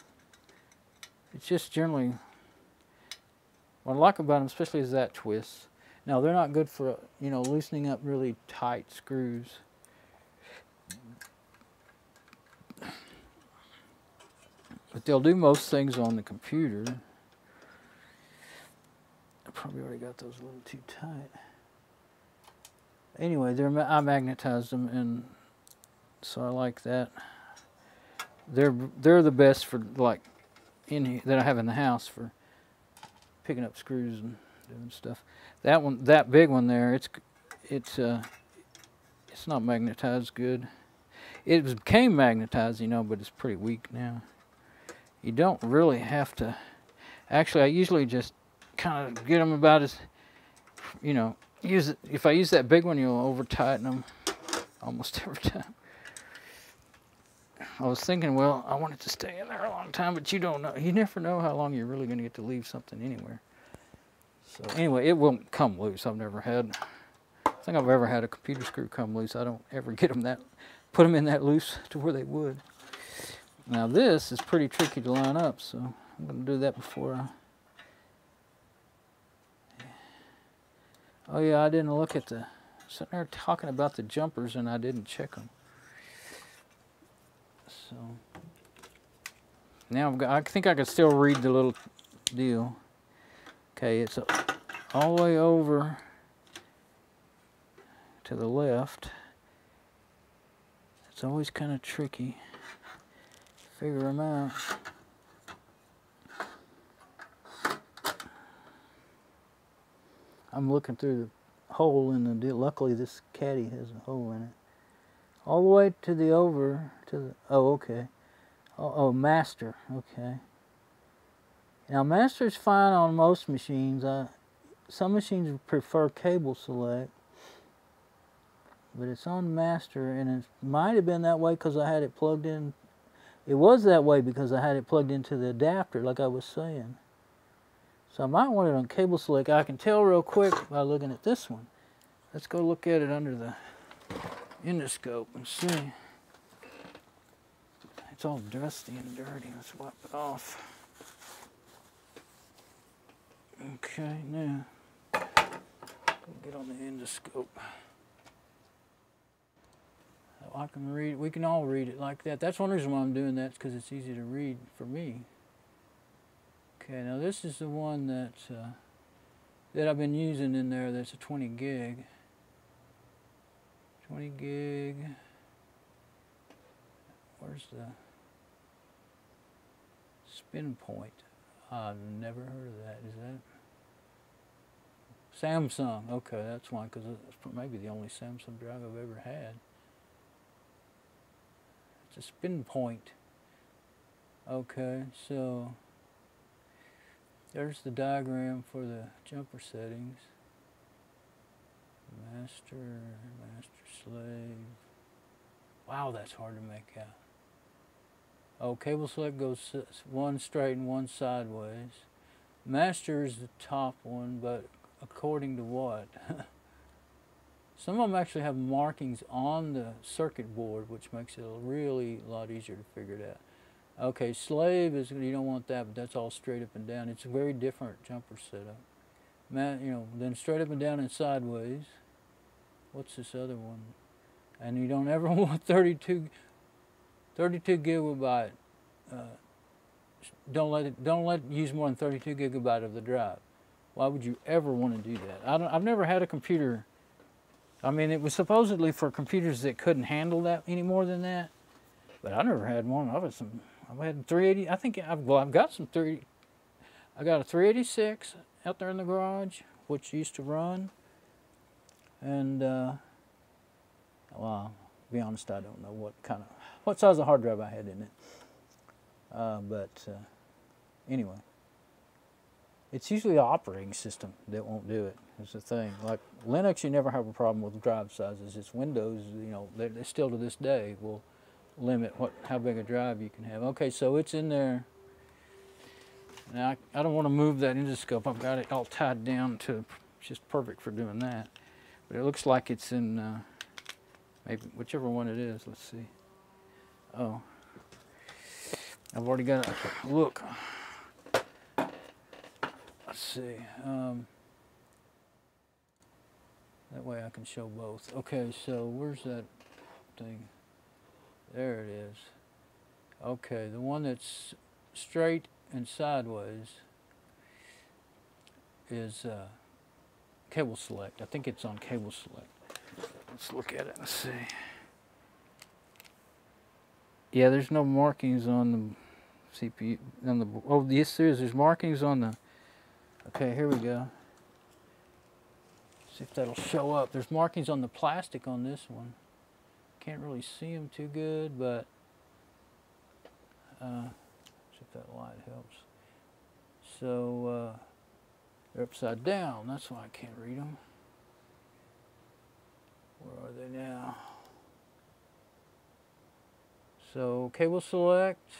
it's just generally, what I like about them especially is that twist. Now, they're not good for, you know, loosening up really tight screws. But they'll do most things on the computer. I probably already got those a little too tight. Anyway, I magnetized them, and so I like that. They're the best for, like, that I have in the house for picking up screws and doing stuff. That one, that big one there, it's not magnetized good. It became magnetized, you know, but it's pretty weak now. You don't really have to. Actually, I usually just kind of get them about as, you know, use it. If I use that big one, you'll over tighten them almost every time. I was thinking, well, I want it to stay in there a long time, but you don't know. You never know how long you're really going to get to leave something anywhere. So anyway, it won't come loose. I've never had, I think I've ever had a computer screw come loose. I don't ever get them that, put them in that loose to where they would. Now this is pretty tricky to line up, so I'm going to do that before I... Oh yeah, I didn't look at the... Sitting there talking about the jumpers and I didn't check them. So now I think I can still read the little deal. Okay, it's all the way over to the left. It's always kind of tricky. Figure them out. I'm looking through the hole in the deal. Luckily, this caddy has a hole in it. All the way to the over to the. Oh, okay. Oh, master. Okay. Now, master's fine on most machines. Some machines prefer cable select, but it's on master, and it might have been that way because I had it plugged in. It was that way because I had it plugged into the adapter, like I was saying. So I might want it on cable select. I can tell real quick by looking at this one. Let's go look at it under the endoscope and see. It's all dusty and dirty. Let's wipe it off. Okay, now get on the endoscope. I can read. We can all read it like that. That's one reason why I'm doing that, because it's easy to read for me. Okay, now this is the one that I've been using in there. That's a 20 gig. 20 gig. Where's the spin point? I've never heard of that. Is that Samsung? Okay, that's why, because it's maybe the only Samsung drive I've ever had. It's a spin point. Okay, so there's the diagram for the jumper settings. Master, slave. Wow, that's hard to make out. Oh, cable select goes one straight and one sideways. Master is the top one, but according to what? Some of them actually have markings on the circuit board, which makes it really a lot easier to figure it out. Okay, slave is, you don't want that, but that's all straight up and down. It's a very different jumper setup. Then straight up and down and sideways. What's this other one? And you don't ever want 32 gigabyte. Don't let it use more than 32 gigabyte of the drive. Why would you ever want to do that? I've never had a computer. I mean, it was supposedly for computers that couldn't handle that any more than that, but I never had one. I've had 380. I think I've got some 30. I got a 386 out there in the garage, which used to run, and well, to be honest, I don't know what size of hard drive I had in it. Anyway, it's usually the operating system that won't do it. It's the thing. Like Linux, you never have a problem with drive sizes. It's Windows, they still to this day will limit how big a drive you can have. Okay, so it's in there. Now I don't want to move that endoscope. I've got it all tied down to just perfect for doing that. But it looks like it's in maybe whichever one it is. Let's see. Oh, I've already got a look. Let's see. That way I can show both. Okay, so where's that thing? There it is. Okay, the one that's straight and sideways is cable select. I think it's on cable select. Let's look at it and see. Yeah, there's no markings on the CPU. Oh, yes, there is. There's markings on the. Okay, here we go. See if that'll show up. There's markings on the plastic on this one. Can't really see them too good, but see if that light helps. So they're upside down. That's why I can't read them. So cable select,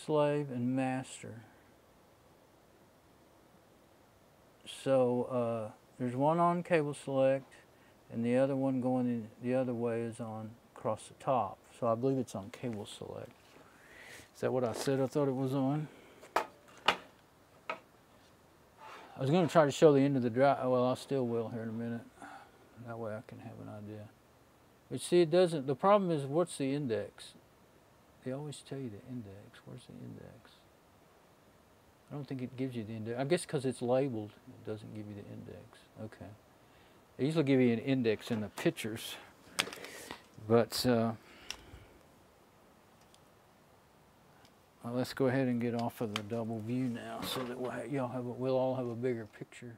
slave, and master. So there's one on cable select, and the other one going in the other way is on across the top. So I believe it's on cable select. Is that what I said I thought it was on? I was going to try to show the end of the drive. Well, I still will here in a minute. That way I can have an idea. But see, it doesn't. The problem is, what's the index? They always tell you the index. Where's the index? I don't think it gives you the index. I guess because it's labeled, it doesn't give you the index. Okay. They usually give you an index in the pictures. But well, let's go ahead and get off of the double view now, so that we'll all have a bigger picture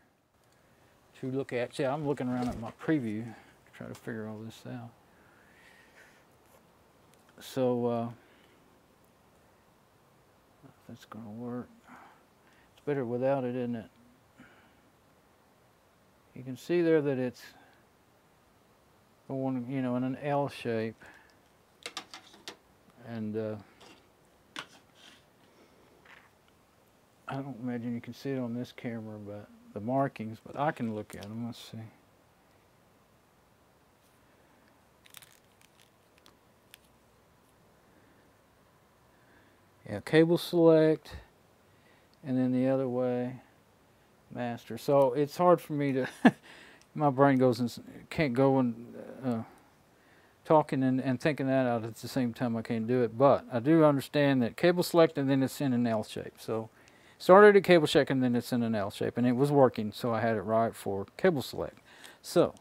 to look at. See, I'm looking around at my preview to try to figure all this out. So if that's going to work. It's better without it, isn't it? You can see there that it's going, you know, in an L shape, and I don't imagine you can see it on this camera, but the markings, but I can look at them. Let's see. Yeah, cable select, and then the other way, master. So it's hard for me to, my brain goes and can't go and talking and thinking that out at the same time. I can't do it, but I do understand that cable select and then it's in an L shape. So started at cable check and then it's in an L shape, and it was working, so I had it right for cable select. So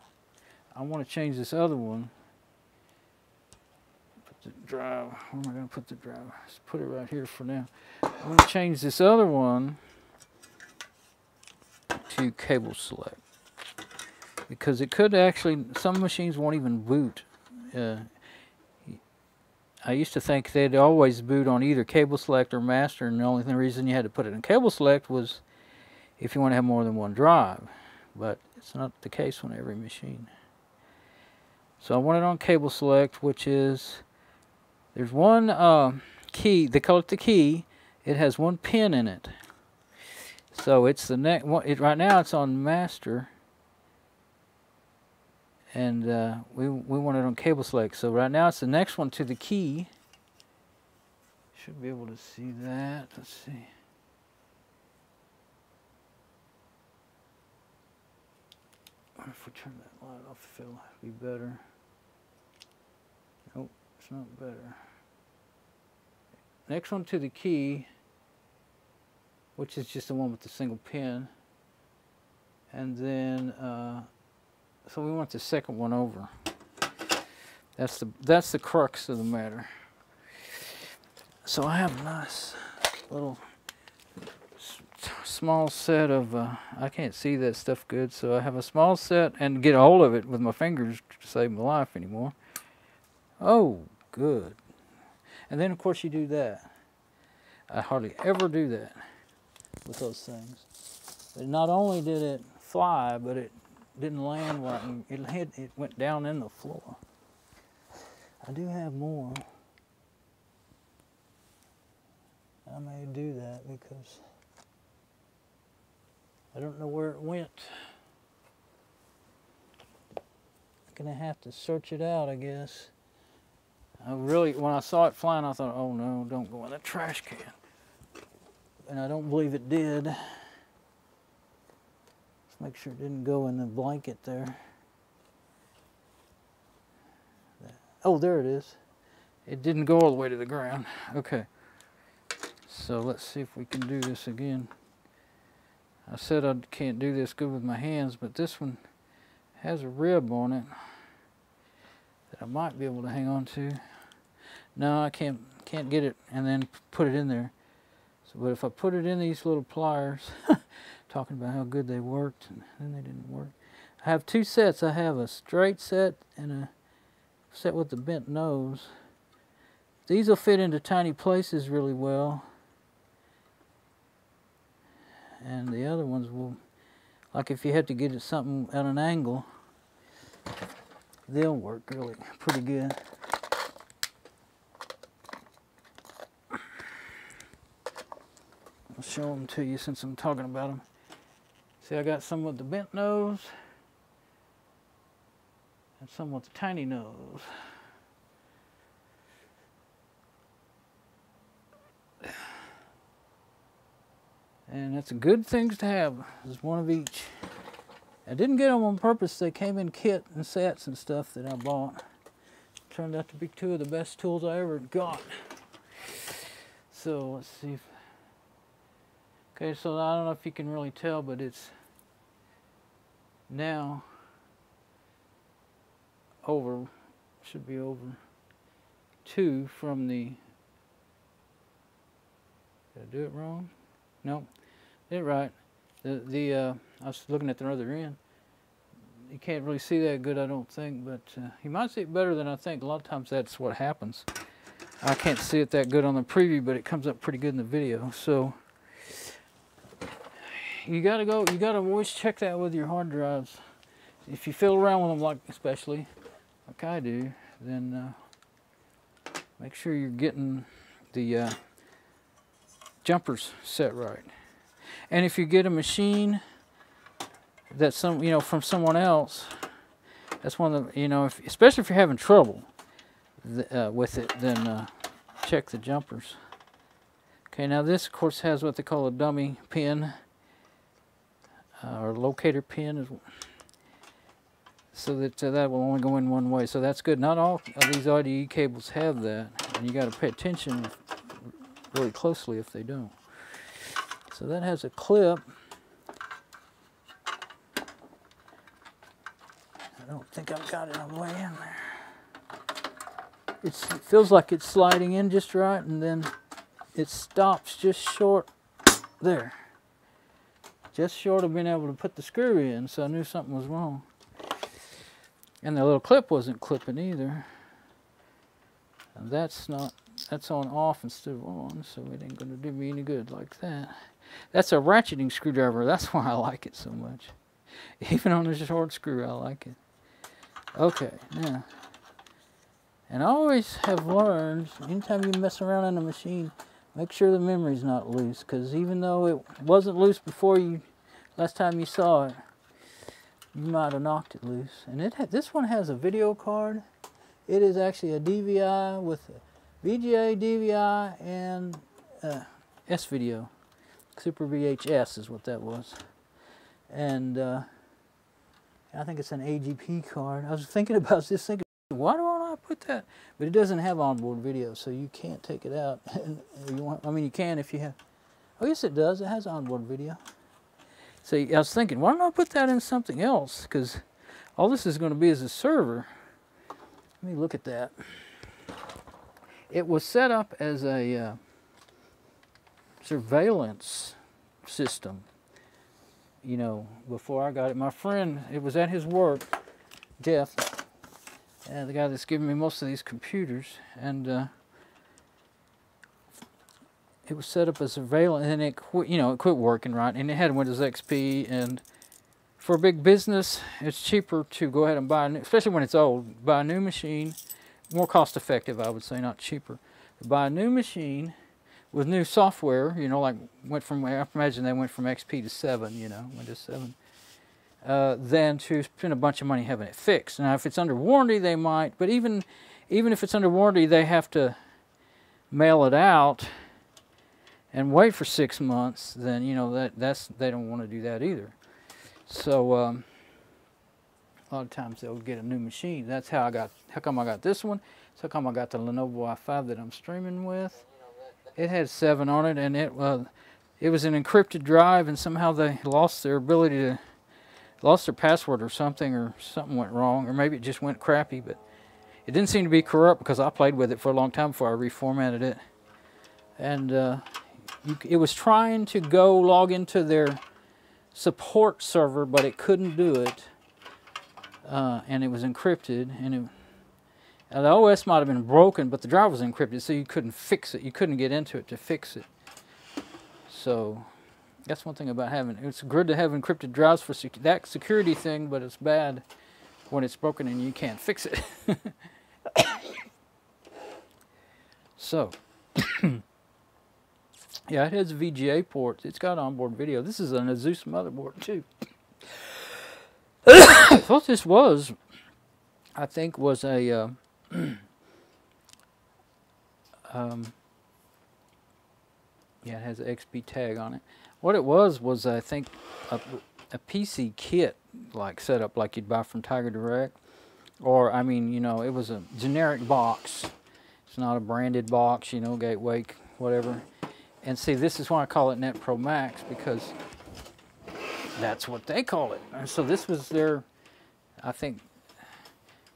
I want to change this other one. Put the drive. Where am I going to put the drive? Let's put it right here for now. I'm going to change this other one to cable select, because it could actually, some machines won't even boot. I used to think they'd always boot on either cable select or master, and the only reason you had to put it in cable select was if you want to have more than one drive, but it's not the case on every machine. So I want it on cable select, which is, there's one key, they call it the key, it has one pin in it. So it's the next one, right now it's on master, and we want it on cable select. So right now it's the next one to the key. Should be able to see that. Let's see. If we turn that light off, it'll be better. Nope, it's not better. Next one to the key, which is just the one with the single pin, and then so we want the second one over. That's the crux of the matter. So I have a nice little small set of I can't see that stuff good, so I have a small set, and get a hold of it with my fingers to save my life anymore. Oh, good. And then of course you do that. I hardly ever do that with those things. But not only did it fly, but it didn't land right. It went down in the floor. I do have more. I may do that because I don't know where it went. I'm gonna have to search it out, I guess. I really, when I saw it flying, I thought, oh no, don't go in the trash can. And I don't believe it did. Let's make sure it didn't go in the blanket there. Oh, there it is. It didn't go all the way to the ground. Okay. So let's see if we can do this again. I said I can't do this good with my hands, but this one has a rib on it that I might be able to hang on to. No, I can't get it and then put it in there. So, but if I put it in these little pliers, talking about how good they worked, and then they didn't work. I have two sets. I have a straight set and a set with the bent nose. These will fit into tiny places really well. And the other ones will, like if you had to get it something at an angle, they'll work really pretty good. I'll show them to you since I'm talking about them. See, I got some with the bent nose and some with the tiny nose. And that's a good things to have. There's one of each. I didn't get them on purpose. They came in kit and sets and stuff that I bought. Turned out to be two of the best tools I ever got. So let's see. Okay, so I don't know if you can really tell, but it's now over, should be over 2 from the, did I do it wrong? No, did it right. I was looking at the other end. You can't really see that good, I don't think, but you might see it better than I think. A lot of times that's what happens. I can't see it that good on the preview, but it comes up pretty good in the video. So you gotta always check that with your hard drives. If you fiddle around with them, like especially like I do, then make sure you're getting the jumpers set right. And if you get a machine that's from someone else, that's one of the, especially if you're having trouble with it, then check the jumpers. Okay, now this of course has what they call a dummy pin or locator pin, so that that will only go in one way. So that's good. Not all of these IDE cables have that, and you got to pay attention really closely if they don't. So that has a clip. I don't think I've got it all the way in there. It feels like it's sliding in just right, and then it stops just short there. Just short of being able to put the screw in, so I knew something was wrong. And the little clip wasn't clipping either. And that's on off instead of on, so it ain't gonna do me any good like that. That's a ratcheting screwdriver, that's why I like it so much. Even on a short screw, I like it. Okay, now, and I always have learned, anytime you mess around in a machine, make sure the memory's not loose, because even though it wasn't loose before last time you saw it, you might have knocked it loose. And this one has a video card. It is actually a DVI with a VGA, DVI, and S-Video. Super VHS is what that was. And I think it's an AGP card. I was thinking about this, thinking, why do I not put that? But it doesn't have onboard video, so you can't take it out. You can if you have. Oh, yes, it does. It has onboard video. So I was thinking, why don't I put that in something else? Because all this is going to be is a server. Let me look at that. It was set up as a surveillance system. Before I got it, my friend, it was at his work, Jeff, the guy that's giving me most of these computers, and it was set up as surveillance, and it quit working right, and it had Windows XP, and for a big business, it's cheaper to go ahead and buy a new, especially when it's old, buy a new machine, more cost effective, I would say, not cheaper. Buy a new machine with new software, like I imagine they went from XP to 7, Windows 7, than to spend a bunch of money having it fixed. Now, if it's under warranty, they might, but even if it's under warranty, they have to mail it out and wait for 6 months. Then they don't want to do that either. So a lot of times they'll get a new machine. That's how come I got this one. That's how come I got the Lenovo i5 that I'm streaming with. It had 7 on it, and it was an encrypted drive, and somehow they lost their password or something went wrong, or maybe it just went crappy, but it didn't seem to be corrupt because I played with it for a long time before I reformatted it. And it was trying to log into their support server, but it couldn't do it, and it was encrypted, and the OS might have been broken, but the drive was encrypted, so you couldn't fix it. You couldn't get into it to fix it. So that's one thing about it's good to have encrypted drives for that security thing, but it's bad when it's broken and you can't fix it. So Yeah, it has VGA ports. It's got onboard video. This is an Asus motherboard too. What this was, I think, was a yeah, it has an XP tag on it. What it was I think a PC kit, like set up like you'd buy from Tiger Direct, or I mean, you know, it was a generic box. It's not a branded box, you know, Gateway, whatever. And see, this is why I call it NetProMax, because that's what they call it. And so this was their, I think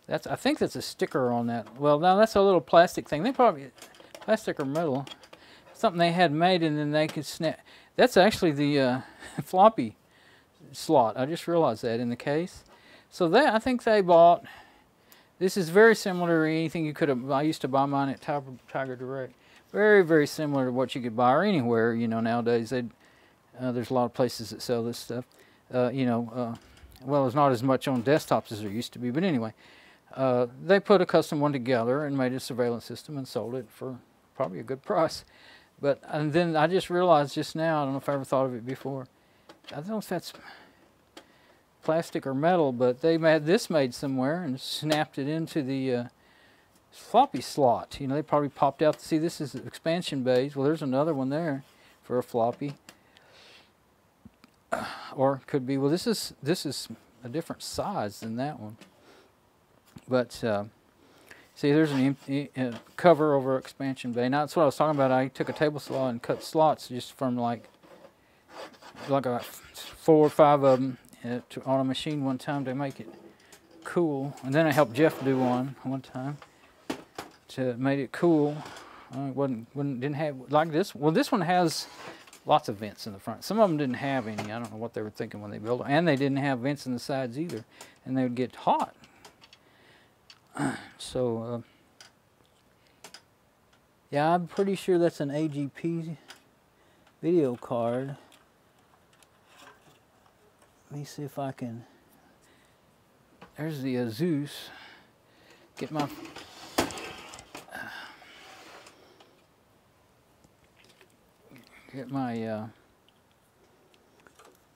that's a sticker on that. Well, now that's a little plastic thing. They probably, plastic or metal, something they had made, and then they could snap. That's actually the floppy slot. I just realized that in the case. So that, I think they bought, this is very similar to anything you could have, I used to buy mine at Tiger Direct. Very, very similar to what you could buy or anywhere, you know, nowadays. There's a lot of places that sell this stuff. You know, well, it's not as much on desktops as there used to be, but anyway. They put a custom one together and made a surveillance system and sold it for probably a good price. But, and then I just realized just now, I don't know if I ever thought of it before, I don't know if that's plastic or metal, but they had this made somewhere and snapped it into the floppy slot. You know, they probably popped out, see, this is expansion bays. Well, there's another one there for a floppy. Or it could be, well, this is a different size than that one. But see, there's an empty cover over expansion bay. Now that's what I was talking about. I took a table saw and cut slots just from like a 4 or 5 of them on a machine one time to make it cool. And then I helped Jeff do one time to make it cool. Didn't have like this. Well, this one has lots of vents in the front. Some of them didn't have any. I don't know what they were thinking when they built them. And they didn't have vents in the sides either. And they would get hot. So, yeah, I'm pretty sure that's an AGP video card. Let me see if I can. There's the Asus. Get my.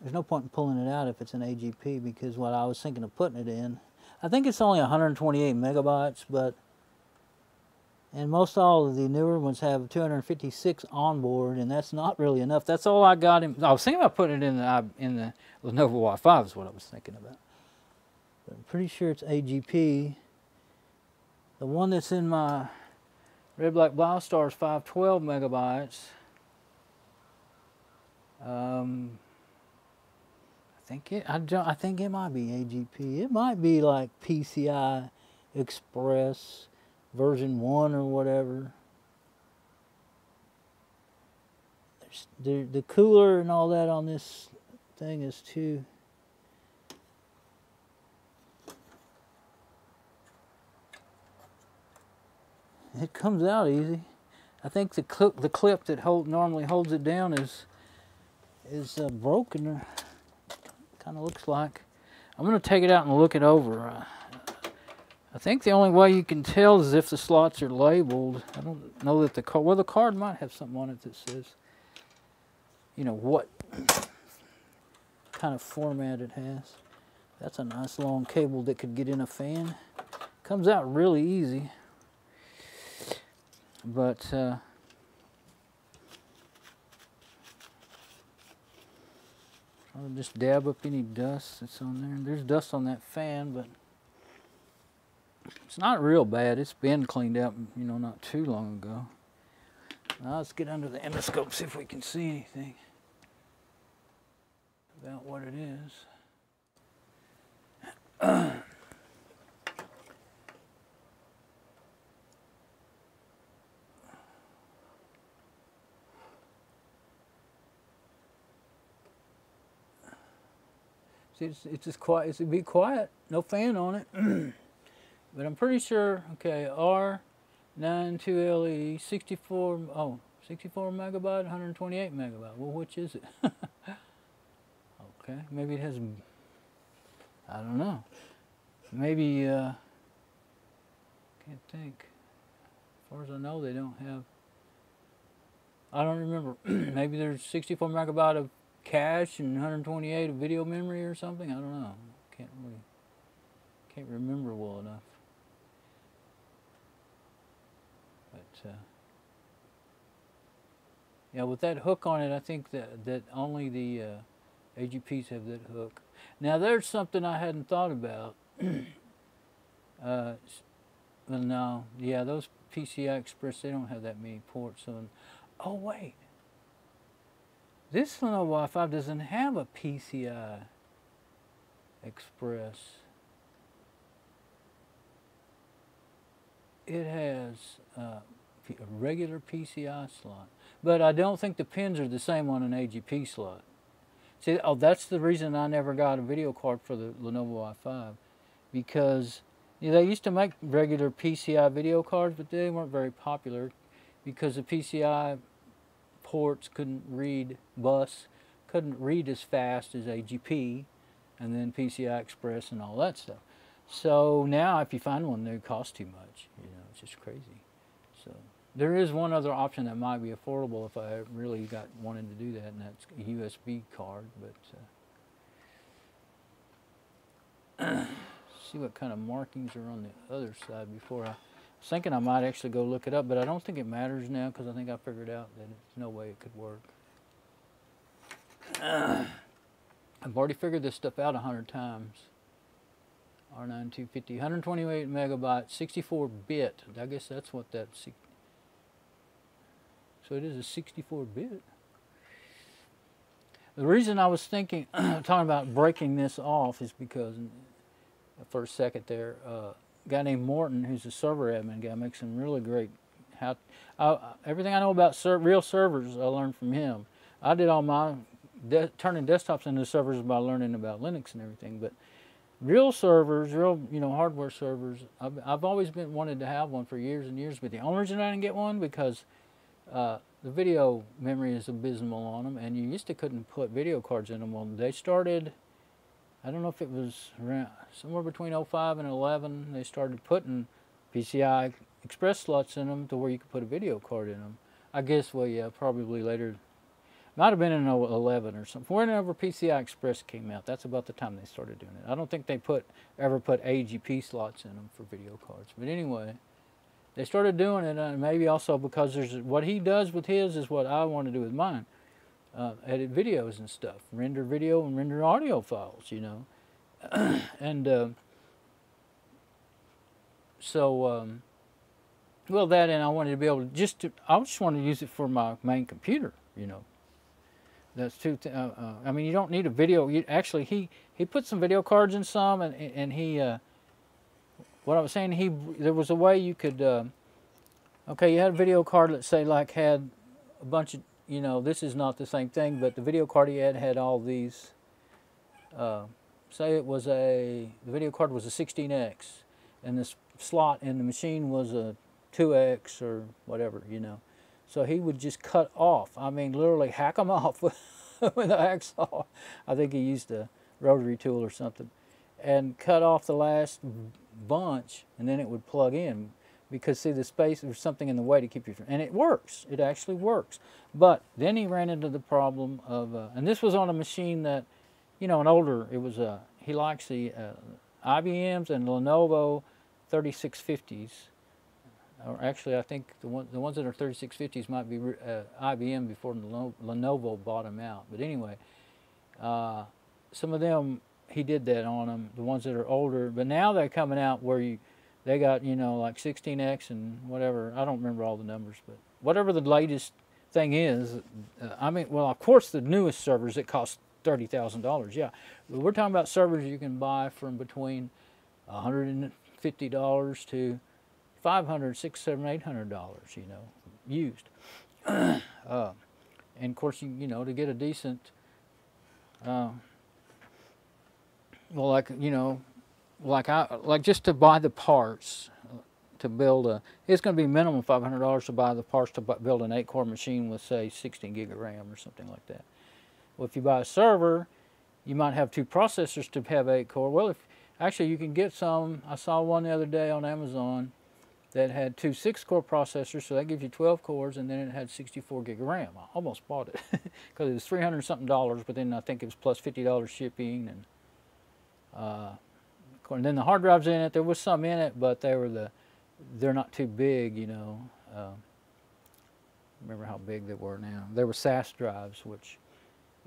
There's no point in pulling it out if it's an AGP, because what I was thinking of putting it in, I think it's only 128 megabytes, and most all of the newer ones have 256 on board, and that's not really enough. That's all I got in. I was thinking about putting it in the Lenovo Y5 is what I was thinking about. But I'm pretty sure it's AGP. The one that's in my RedBlackBioStar is 512 megabytes. I think it might be AGP. It might be like PCI Express version 1 or whatever. The cooler and all that on this thing is too. It comes out easy. I think the clip that normally holds it down is broken. Kind of looks like. I'm going to take it out and look it over. I think the only way you can tell is if the slots are labeled. I don't know that the card, well, the card might have something on it that says, you know, what kind of format it has. That's a nice long cable that could get in a fan. Comes out really easy. But I'll just dab up any dust that's on there. There's dust on that fan, but it's not real bad. It's been cleaned out, you know, not too long ago. Now let's get under the endoscope, see if we can see anything about what it is. See, it's just quiet. It's be quiet. No fan on it. But I'm pretty sure. Okay, R92LE 64 megabyte, 128 megabyte. Well, which is it? Okay, maybe it has. I don't know. Maybe can't think. As far as I know, they don't have. I don't remember. Maybe there's 64 megabyte of cache and 128 of video memory or something. I don't know. Can't remember well enough. But yeah, with that hook on it, I think that only the AGPs have that hook. Now there's something I hadn't thought about. Well, no, yeah, those PCI Express, they don't have that many ports. So, oh wait, this Lenovo Wi-Fi doesn't have a PCI Express. It has a regular PCI slot, but I don't think the pins are the same on an AGP slot. See, oh, that's the reason I never got a video card for the Lenovo i5, because they used to make regular PCI video cards, but they weren't very popular because the PCI ports couldn't read couldn't read as fast as AGP, and then PCI Express and all that stuff. So now if you find one, they cost too much. It's just crazy. So there is one other option that might be affordable if I really wanted to do that, and that's a USB card. But see what kind of markings are on the other side before I was thinking I might actually go look it up, but I don't think it matters now because I think I figured out that there's no way it could work. I've already figured this stuff out 100 times. R9250, 128 megabyte, 64-bit. I guess that's what that's. So it is a 64-bit. The reason I was thinking, talking about breaking this off is because, for a second there, a guy named Morton, who's a server admin guy, makes some really great, everything I know about real servers I learned from him. I did all my turning desktops into servers by learning about Linux and everything, but real servers, real hardware servers, I've always wanted to have one for years and years, but the only reason I didn't get one because the video memory is abysmal on them, and you used to couldn't put video cards in them. Well, they started, I don't know if it was around somewhere between 05 and 11, they started putting PCI Express slots in them to where you could put a video card in them. I guess, well, yeah, probably later. Might have been in 11 or something. Whenever PCI Express came out, that's about the time they started doing it. I don't think they ever put AGP slots in them for video cards. But anyway, they started doing it, and maybe also because what he does with his is what I want to do with mine. Edit videos and stuff, render video and render audio files, and well, that, and I wanted to be able to I just wanted to use it for my main computer, That's I mean, you don't need a video. Actually, he put some video cards in some, and he, what I was saying, there was a way you could, okay, you had a video card, let's say, like had a bunch of, this is not the same thing, but the video card he had all these, say it was the video card was a 16X, and the slot in the machine was a 2X or whatever, So he would just cut off, I mean, literally hack them off with a hacksaw. I think he used a rotary tool or something, and cut off the last bunch, and then it would plug in. Because, see, the space, there's something in the way to keep you from, and it works. It actually works. But then he ran into the problem of, and this was on a machine that, an older, it was, he likes the IBMs and Lenovo 3650s. Or actually, I think the ones that are 3650s might be IBM before Lenovo bought them out. But anyway, some of them, he did that on them, the ones that are older. But now they're coming out where they got, like 16X and whatever. I don't remember all the numbers, but whatever the latest thing is, I mean, well, of course, the newest servers, it cost $30,000, yeah. But we're talking about servers you can buy from between $150 to $500, $600, $700, $800, used. And of course, to get a decent, well, like just to buy the parts to build it's going to be minimum $500 to buy the parts to build an 8-core machine with, say, 16 gig of RAM or something like that. Well, if you buy a server, you might have 2 processors to have 8-core. Well, actually you can get some. I saw one the other day on Amazon. that had two 6-core processors, so that gives you 12 cores, and then it had 64 gig of RAM. I almost bought it because it was $300 something, but then I think it was plus $50 shipping, and then the hard drives in it. There was some in it, but they're not too big, you know. Remember how big they were now. They were SAS drives, which,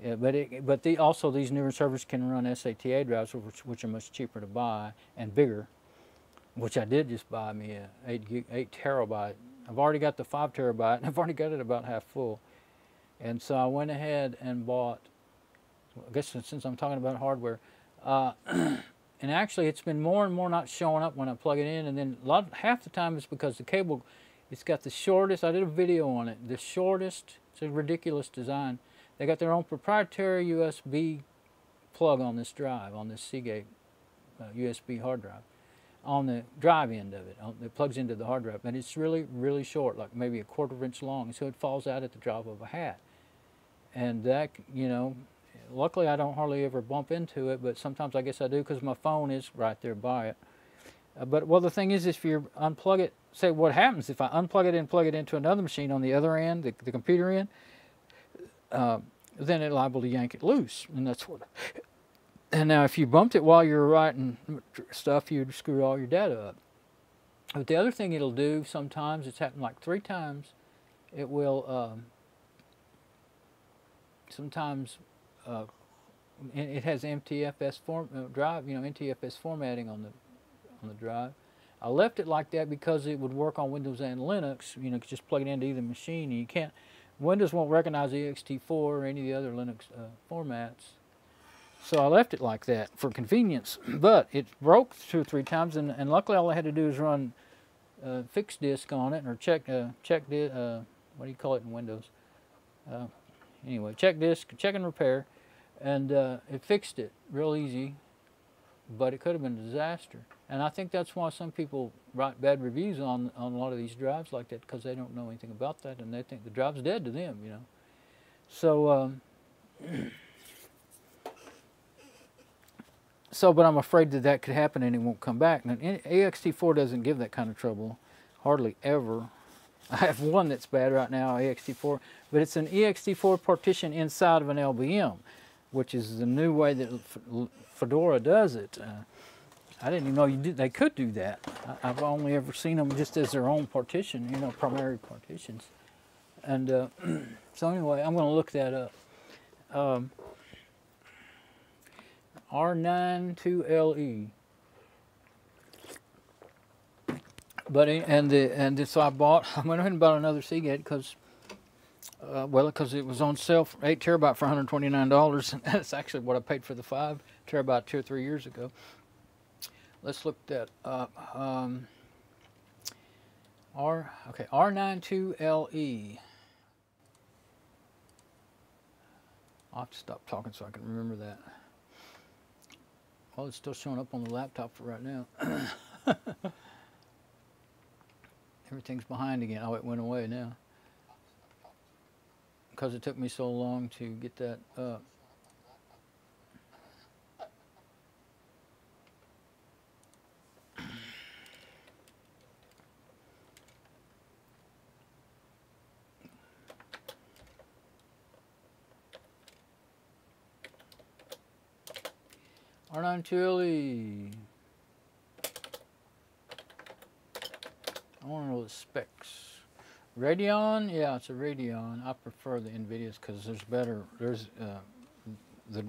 yeah, but also these newer servers can run SATA drives, which are much cheaper to buy and bigger. Which I did just buy me a 8 terabyte. I've already got the 5 terabyte, and I've already got it about half full. And so I went ahead and bought, I guess since I'm talking about hardware, and actually it's been more and more not showing up when I plug it in, and then half the time it's because the cable, it's got the shortest, I did a video on it, the shortest, it's a ridiculous design. They got their own proprietary USB plug on this drive, on this Seagate USB hard drive. On the drive end of it, it plugs into the hard drive, and it's really, really short, like maybe a 1/4 inch long, so it falls out at the drop of a hat. And that, you know, luckily I don't hardly ever bump into it, but sometimes I guess I do because my phone is right there by it. But well, the thing is, if you unplug it, say what happens if I unplug it and plug it into another machine on the other end, the computer end, then it's liable to yank it loose, and that's what. And now if you bumped it while you're writing stuff, you'd screw all your data up. But the other thing it'll do sometimes, it's happened like 3 times, it will, sometimes, it has MTFS drive, you know, NTFS formatting on the drive. I left it like that because it would work on Windows and Linux, you know, just plug it into either machine, and you can't, Windows won't recognize ext4 or any of the other Linux formats. So I left it like that for convenience, but it broke 2 or 3 times, and luckily all I had to do is run fixed disk on it, or check what do you call it in Windows? Anyway, check disk, check and repair, and it fixed it real easy, but it could have been a disaster. And I think that's why some people write bad reviews on a lot of these drives like that, because they don't know anything about that, and they think the drive's dead to them, you know. So. But I'm afraid that could happen and it won't come back. Now, ext4 doesn't give that kind of trouble, hardly ever. I have one that's bad right now, ext4, but it's an ext4 partition inside of an LBM, which is the new way that Fedora does it. I didn't even know they could do that. I've only ever seen them just as their own partition, you know, primary partitions. And so anyway, I'm going to look that up. R92LE. But so I went ahead and bought another Seagate because, because it was on sale for 8 terabyte for $129, and that's actually what I paid for the 5 terabyte 2 or 3 years ago. Let's look that up. R92LE. I'll have to stop talking so I can remember that. Well, it's still showing up on the laptop for right now. Everything's behind again. Oh, it went away now. Because it took me so long to get that up. R92LE. I want to know the specs. Radeon? Yeah, it's a Radeon. I prefer the NVIDIA's because there's the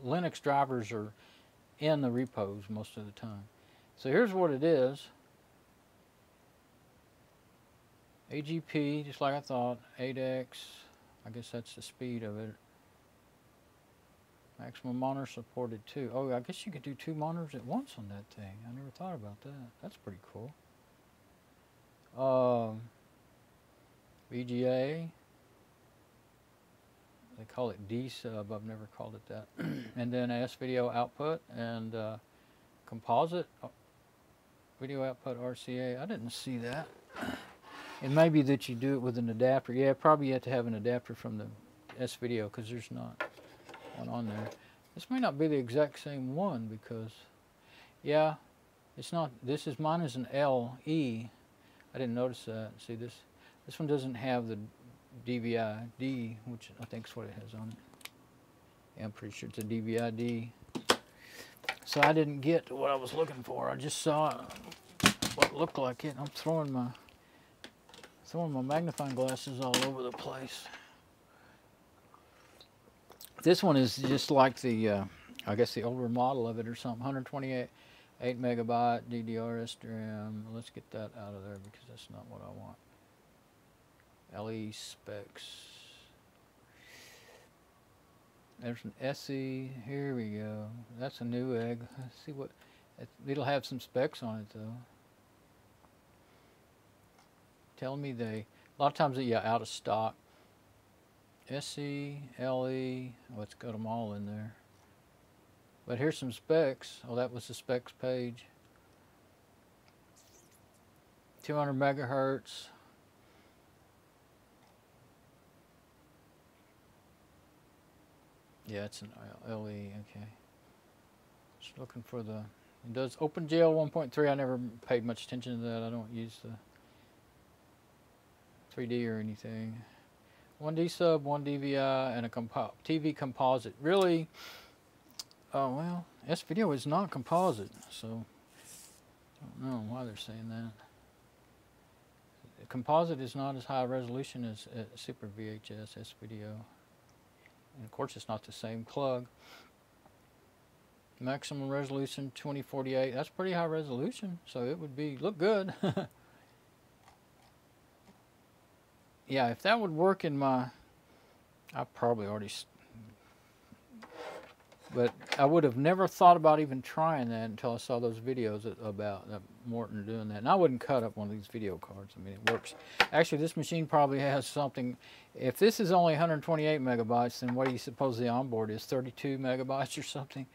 Linux drivers are in the repos most of the time. So here's what it is. AGP, just like I thought. 8x. I guess that's the speed of it. Maximum monitor supported too. Oh, I guess you could do 2 monitors at once on that thing. I never thought about that. That's pretty cool. VGA. They call it D-sub. I've never called it that. And then S-video output and composite video output RCA. I didn't see that. It may be that you do it with an adapter. Yeah, probably you have to have an adapter from the S-video because there's not one on there. This may not be the exact same one because, yeah, it's not. Mine is an LE, I didn't notice that. See, this one doesn't have the DVI-D, which I think is what it has on it. Yeah, I'm pretty sure it's a DVI-D. So I didn't get what I was looking for. I just saw what looked like it. I'm throwing my magnifying glasses all over the place. This one is just like the, I guess the older model of it or something. 128 megabyte DDR RAM. Let's get that out of there because that's not what I want. LE Specs. There's an SE. Here we go. That's a new egg. Let's see what. It'll have some specs on it though. Tell me a lot of times they're out of stock. SE, LE. Oh, it's got them all in there. But here's some specs. Oh, that was the specs page. 200 megahertz. Yeah, it's an LE, okay. Just looking for the, it does OpenGL 1.3. I never paid much attention to that. I don't use the 3D or anything. 1D sub, 1 DVI, and a TV composite. Really, oh well, S-Video is not composite, so I don't know why they're saying that. Composite is not as high resolution as Super VHS S-Video. And of course it's not the same plug. Maximum resolution 2048. That's pretty high resolution, so it would look good. Yeah, if that would work in my, I probably already, but I would have never thought about even trying that until I saw those videos about Morton doing that. And I wouldn't cut up one of these video cards. I mean, it works. Actually, this machine probably has something. If this is only 128 megabytes, then what do you suppose the onboard is? 32 megabytes or something?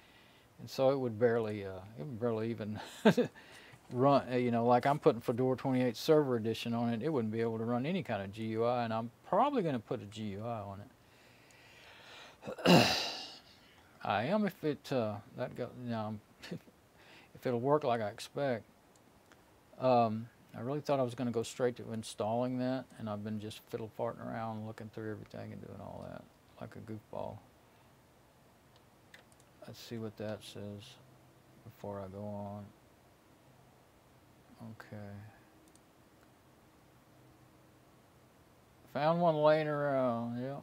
And so it would barely even run. You know, like I'm putting Fedora 28 Server Edition on it. It wouldn't be able to run any kind of GUI, and I'm probably going to put a GUI on it. I am if it if it'll work like I expect. I really thought I was going to go straight to installing that, and I've been just fiddle farting around, looking through everything and doing all that like a goofball. Let's see what that says before I go on. Okay. Found one laying around. Yep.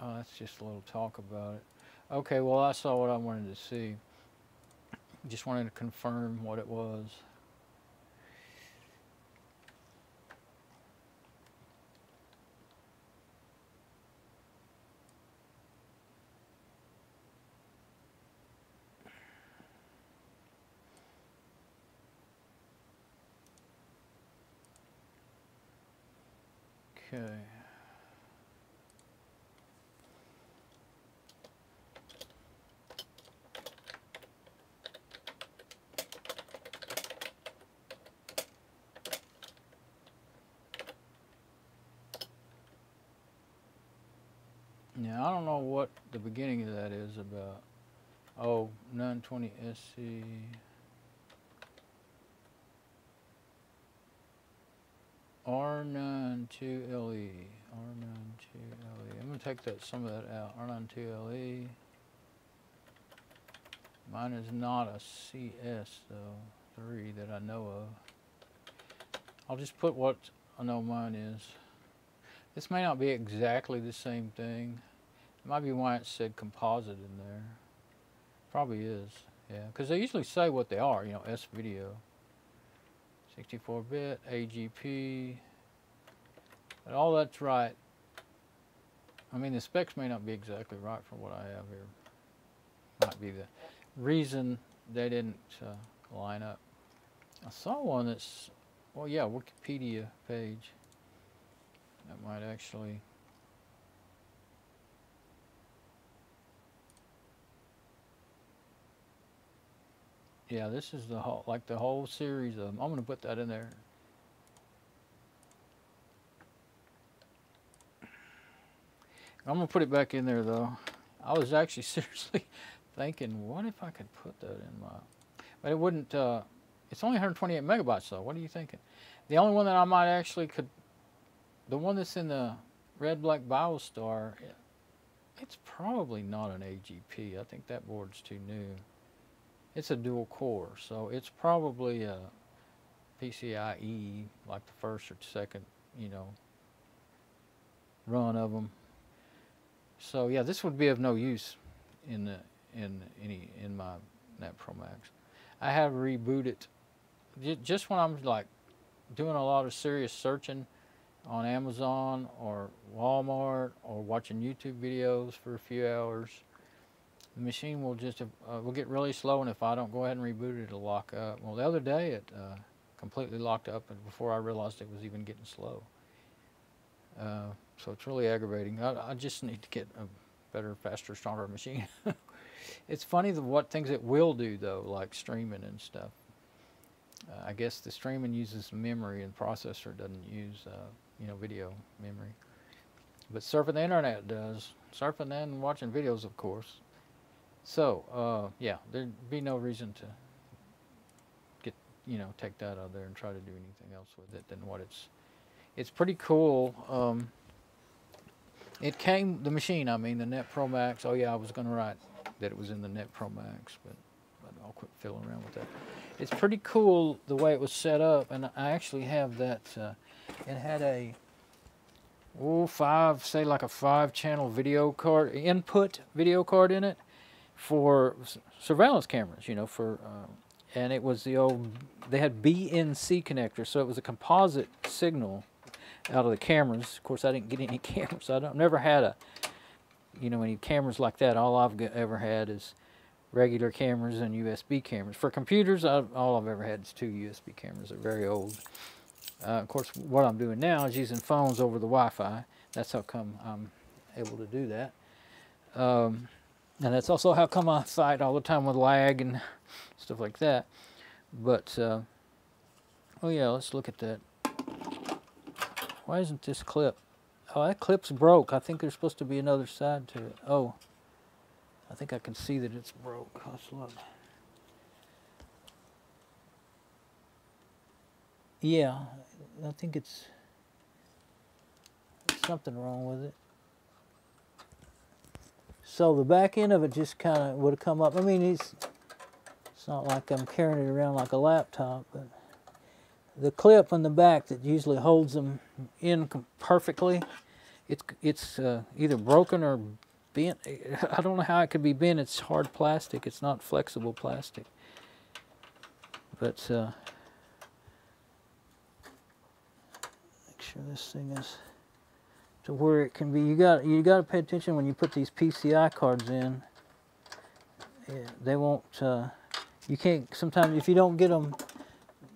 Oh, that's just a little talk about it. Okay, well, I saw what I wanted to see. Just wanted to confirm what it was. Okay. Now, I don't know what the beginning of that is about. Oh, 920 SC. R92LE. R92LE. I'm going to take some of that out. R92LE. Mine is not a CS, though. 3 that I know of. I'll just put what I know mine is. This may not be exactly the same thing. It might be why it said composite in there. Probably is, yeah. Because they usually say what they are, you know, S-Video. 64-bit, AGP. But all that's right. I mean, the specs may not be exactly right for what I have here. Might be the reason they didn't line up. I saw one that's, well, yeah, Wikipedia page. That might actually. Yeah, this is the whole, like the whole series of them. I'm going to put that in there. I'm going to put it back in there, though. I was actually seriously thinking, what if I could put that in my, but it wouldn't, it's only 128 megabytes though. What are you thinking? The only one that I might actually could, the one that's in the RedBlackBioStar, it's probably not an AGP. I think that board's too new. It's a dual core, so it's probably a PCIe, like the first or second, you know, run of them. So yeah, this would be of no use in my NetProMax. I have rebooted just when I'm like doing a lot of serious searching on Amazon or Walmart or watching YouTube videos for a few hours. The machine will just will get really slow, and if I don't go ahead and reboot it, it'll lock up. Well, the other day it completely locked up, and before I realized it was even getting slow. So it's really aggravating. I just need to get a better, faster, stronger machine. It's funny what things it will do though, like streaming and stuff. I guess the streaming uses memory and processor doesn't use you know, video memory. But surfing the internet does. Surfing and watching videos, of course. So yeah, there'd be no reason to get, you know, take that out there and try to do anything else with it than what it's pretty cool. It came, the machine, I mean, the NetProMax. Oh yeah, I was going to write that it was in the NetProMax, but I'll quit fiddling around with that. It's pretty cool the way it was set up, and I actually have that. It had a say like a 5-channel video card, input video card in it for surveillance cameras, you know, for and it was the old, they had BNC connector, so it was a composite signal out of the cameras. Of course, I didn't get any cameras. Never had a, you know, any cameras like that. All I've ever had is regular cameras and USB cameras. For computers, all I've ever had is 2 USB cameras. They're very old. Of course, what I'm doing now is using phones over the Wi-Fi. That's how come I'm able to do that. And that's also how come I fight all the time with lag and stuff like that. But, oh yeah, let's look at that. Why isn't this clip? Oh, that clip's broke. I think there's supposed to be another side to it. Oh, I think I can see that it's broke. Let's look. Yeah, I think it's something wrong with it. So the back end of it just kind of would have come up. I mean, it's not like I'm carrying it around like a laptop, but the clip on the back that usually holds them in perfectly, it's either broken or bent. I don't know how it could be bent. It's hard plastic. It's not flexible plastic. But make sure this thing is to where it can be. You got to pay attention when you put these PCI cards in. Yeah, they won't. You can't. Sometimes if you don't get them,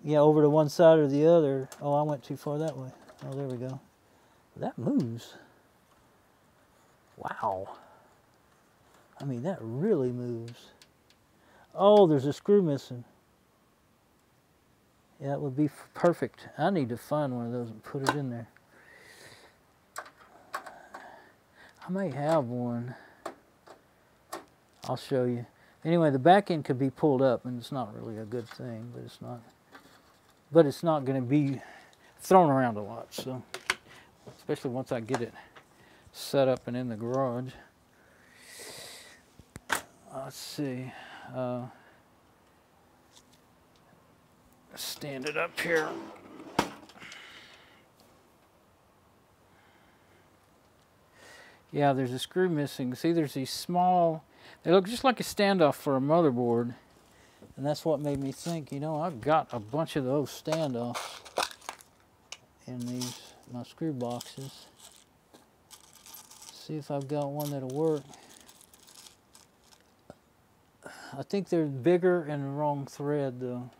you know, over to one side or the other. Oh, I went too far that way. Oh, there we go. That moves. Wow. I mean, that really moves. Oh, there's a screw missing. Yeah, it would be perfect. I need to find one of those and put it in there. I may have one. I'll show you. Anyway, the back end could be pulled up, and it's not really a good thing, but it's not. But it's not going to be thrown around a lot, so especially once I get it set up and in the garage. Let's see. Stand it up here. Yeah, there's a screw missing. See, there's these small, they look just like a standoff for a motherboard. And that's what made me think, you know, I've got a bunch of those standoffs in my screw boxes. See if I've got one that'll work. I think they're bigger and the wrong thread though.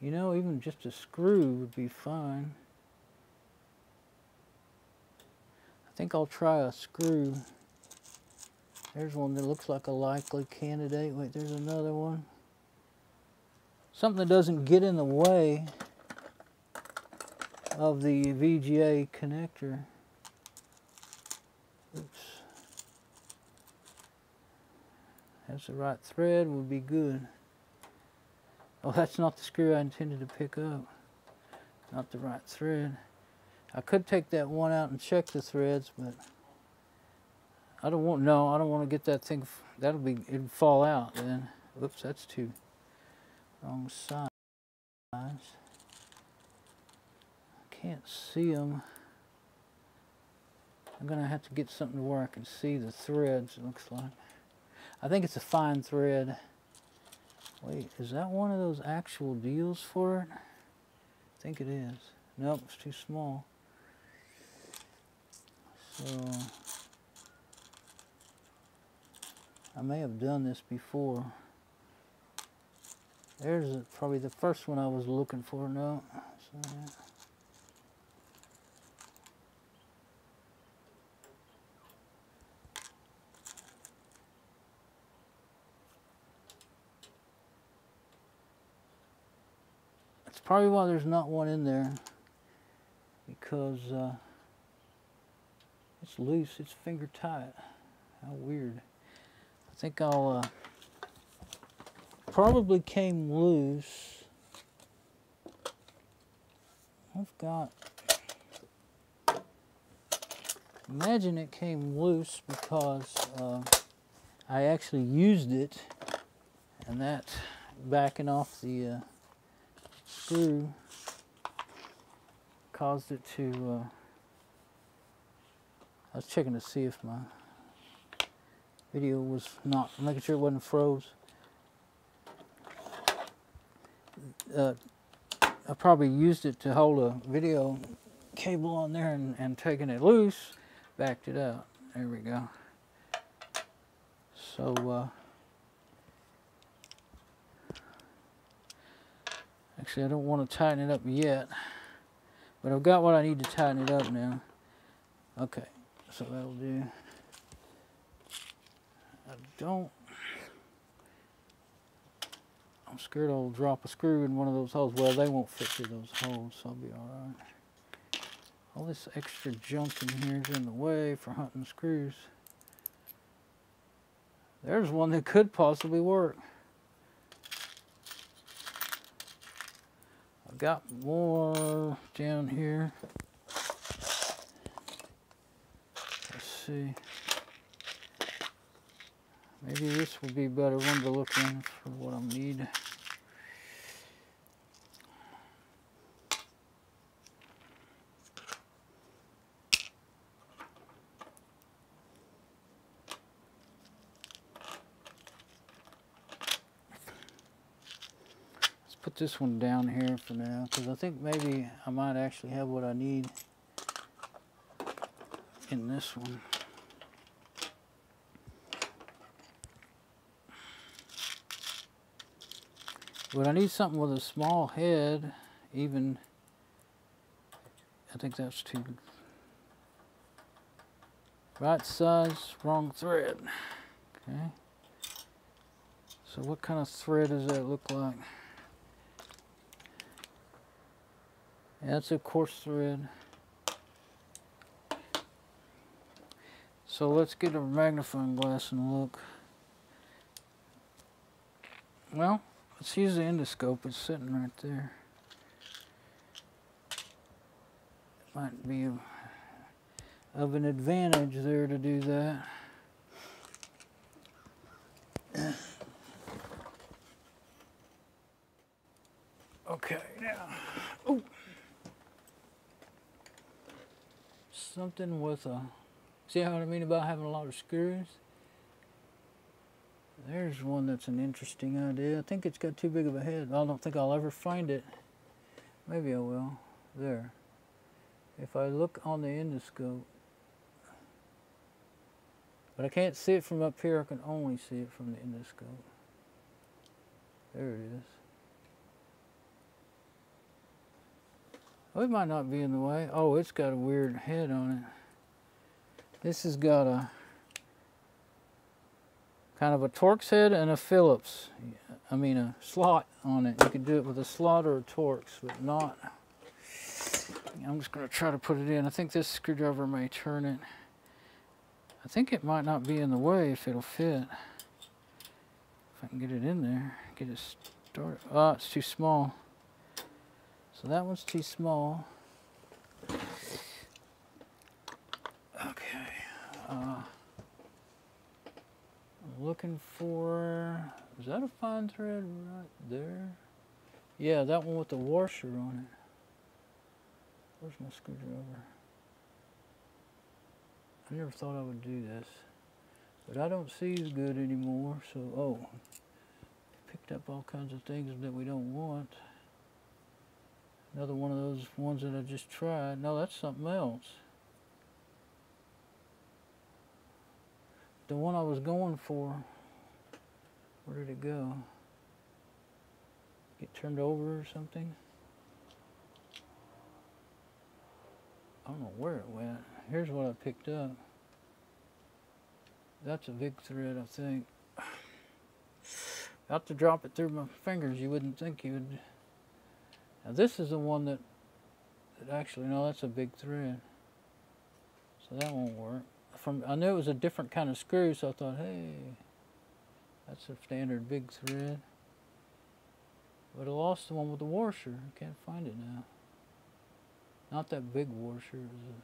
You know, even just a screw would be fine. I think I'll try a screw. There's one that looks like a likely candidate. Wait, there's another one. something that doesn't get in the way of the VGA connector. Oops. That's the right thread, would be good. Oh, that's not the screw I intended to pick up. Not the right thread. I could take that one out and check the threads, but I don't want, no, I don't want to get that thing, it'd fall out then. Oops, that's too wrong size. I can't see them. I'm gonna have to get something where I can see the threads, it looks like. I think it's a fine thread. Wait, is that one of those actual deals for it? I think it is. Nope, it's too small. So, I may have done this before. There's probably the first one I was looking for. No. So, that's probably why there's not one in there, because it's loose, it's finger tight. How weird. I think I'll probably came loose. I've got, imagine it came loose because I actually used it, and that backing off the screw caused it to, I was checking to see if my video was not, making sure it wasn't froze. I probably used it to hold a video cable on there and taking it loose, backed it out. There we go. So, actually I don't want to tighten it up yet, but I've got what I need to tighten it up now. Okay, so that'll do. I'm scared I'll drop a screw in one of those holes. Well, they won't fit through those holes, so I'll be alright. All this extra junk in here is in the way for hunting screws. There's one that could possibly work. I've got more down here. Let's see. Maybe this would be a better one to look in for what I need. Let's put this one down here for now, because I think maybe I might actually have what I need in this one. But I need something with a small head, even, I think that's too, right size, wrong thread. Okay. So what kind of thread does that look like? Yeah, that's a coarse thread. So let's get a magnifying glass and look. Well, let's use the endoscope, it's sitting right there. It might be of an advantage there to do that. Okay, now, ooh. Something with a, see what I mean about having a lot of screws? There's one that's an interesting idea. I think it's got too big of a head. I don't think I'll ever find it. Maybe I will. There. If I look on the endoscope, but I can't see it from up here. I can only see it from the endoscope. There it is. Oh, it might not be in the way. Oh, it's got a weird head on it. This has got a kind of a Torx head and a Phillips. a slot on it. You could do it with a slot or a Torx, but not. I'm just going to try to put it in. I think this screwdriver may turn it. I think it might not be in the way if it'll fit. If I can get it in there, get it started. Oh, it's too small. So that one's too small. Okay. I'm looking for, is that a fine thread right there? Yeah, that one with the washer on it. Where's my screwdriver? I never thought I would do this, but I don't see as good anymore, so, oh, picked up all kinds of things that we don't want. Another one of those ones that I just tried. No, that's something else. The one I was going for, where did it go? Get turned over or something? I don't know where it went. Here's what I picked up. That's a big thread, I think. About to drop it through my fingers. You wouldn't think you would. Now this is the one that actually, no, that's a big thread. So that won't work. I knew it was a different kind of screw, so I thought, hey, that's a standard big thread. But I lost the one with the washer. I can't find it now. Not that big washer. It was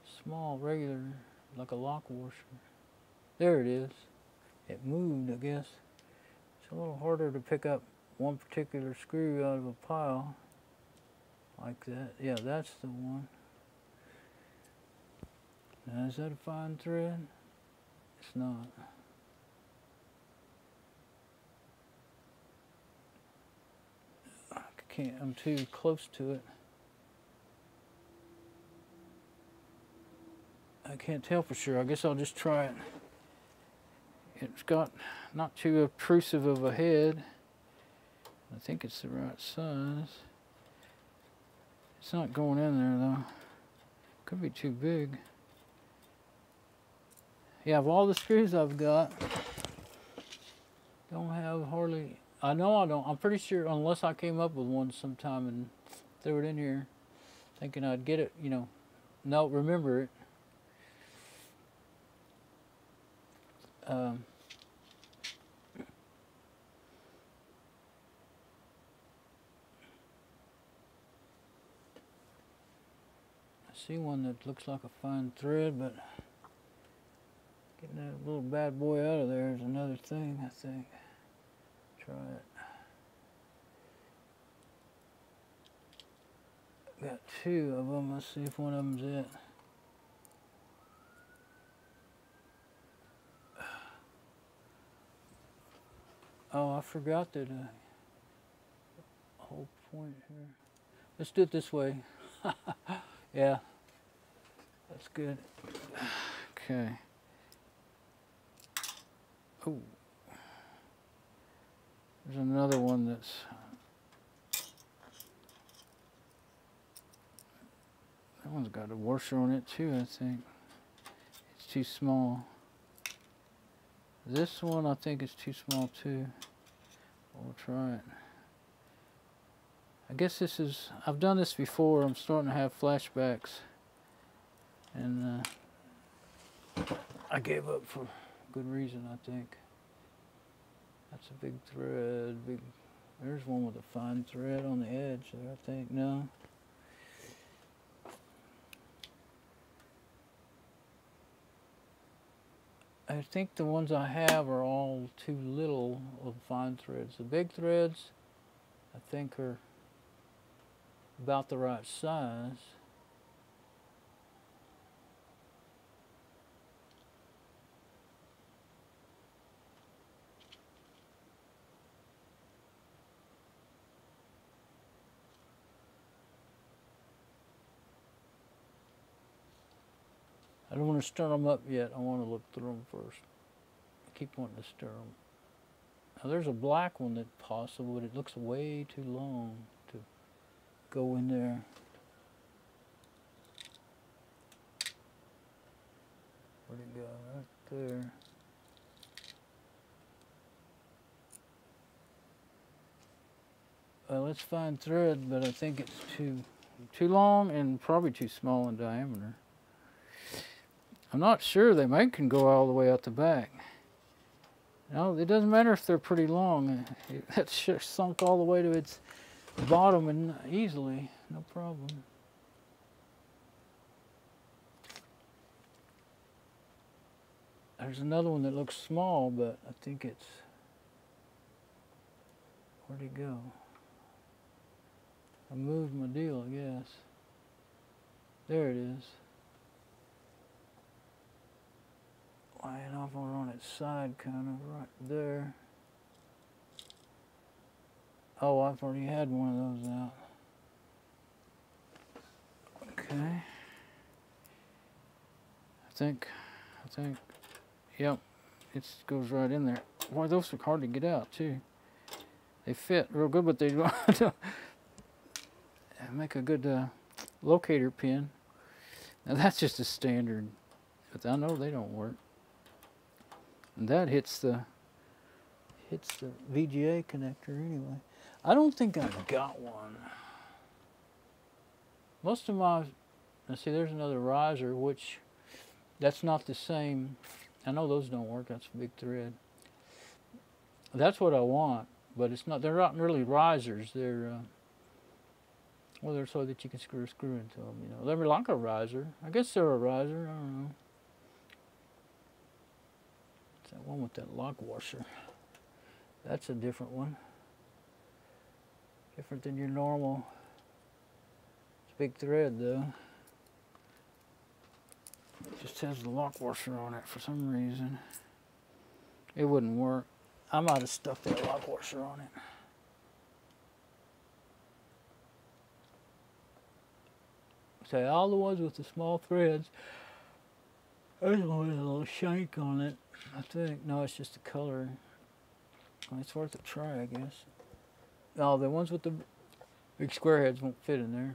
a small, regular, like a lock washer. There it is. It moved, I guess. It's a little harder to pick up one particular screw out of a pile like that. Yeah, that's the one. Now, is that a fine thread? It's not. I'm too close to it. I can't tell for sure. I guess I'll just try it. It's got not too obtrusive of a head. I think it's the right size. It's not going in there though. Could be too big. Yeah, of all the screws I've got, don't have hardly. I know I don't. I'm pretty sure, unless I came up with one sometime and threw it in here, thinking I'd get it, you know. No, remember it. I see one that looks like a fine thread, but getting that little bad boy out of there is another thing, I think. Try it. Got two of them. Let's see if one of them's it. Oh, I forgot that whole point here. Let's do it this way. Yeah, that's good. Okay. Oh. There's another one that's that one's got a washer on it too, I think. It's too small. This one I think is too small too. We'll try it. I guess this is, I've done this before. I'm starting to have flashbacks. And I gave up for good reason, I think. That's a big thread. There's one with a fine thread on the edge there, I think. No. I think the ones I have are all too little of fine threads. The big threads, I think, are about the right size. I don't want to stir them up yet. I want to look through them first. I keep wanting to stir them. Now there's a black one that's possible, but it looks way too long to go in there. Where'd it go? Right there. Well, let's find thread, but I think it's too long and probably too small in diameter. I'm not sure. They can go all the way out the back. No, it doesn't matter if they're pretty long. That's sunk all the way to its bottom and easily, no problem. There's another one that looks small, but I think it's, where'd it go? I moved my deal, I guess. There it is. Lying off over on its side, kind of right there. Oh, I've already had one of those out. Okay. I think, yep, it goes right in there. Boy, those are hard to get out too. They fit real good, but they make a good locator pin. Now that's just a standard, but I know they don't work. And that hits the VGA connector anyway. I don't think I've got one. Most of my, let's see, there's another riser, which that's not the same. I know those don't work. That's a big thread. That's what I want, but it's not. They're not really risers. They're well, they're so that you can screw into them. You know, they're like a riser. I guess they're a riser. I don't know. It's that one with that lock washer. That's a different one. Different than your normal. It's a big thread though. It just has the lock washer on it for some reason. It wouldn't work. I might have stuck that lock washer on it. Say all the ones with the small threads. There's one with a little shank on it. I think. No, it's just the color. Well, it's worth a try, I guess. No, the ones with the big square heads won't fit in there.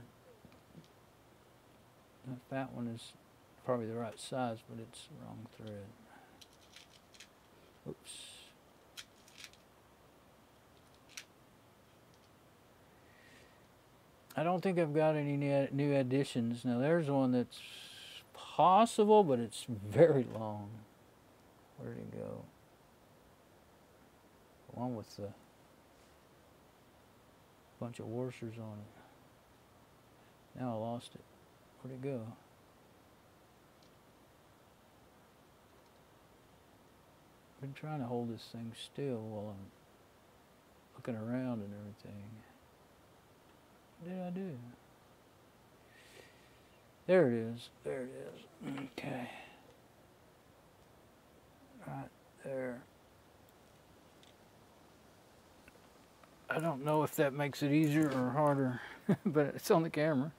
That fat one is probably the right size, but it's the wrong thread. Oops. I don't think I've got any new additions. Now there's one that's possible, but it's very long. Where'd it go? The one with the bunch of washers on it. Now I lost it. Where'd it go? I've been trying to hold this thing still while I'm looking around and everything. What did I do? There it is. There it is. Okay. Right there. I don't know if that makes it easier or harder, but it's on the camera.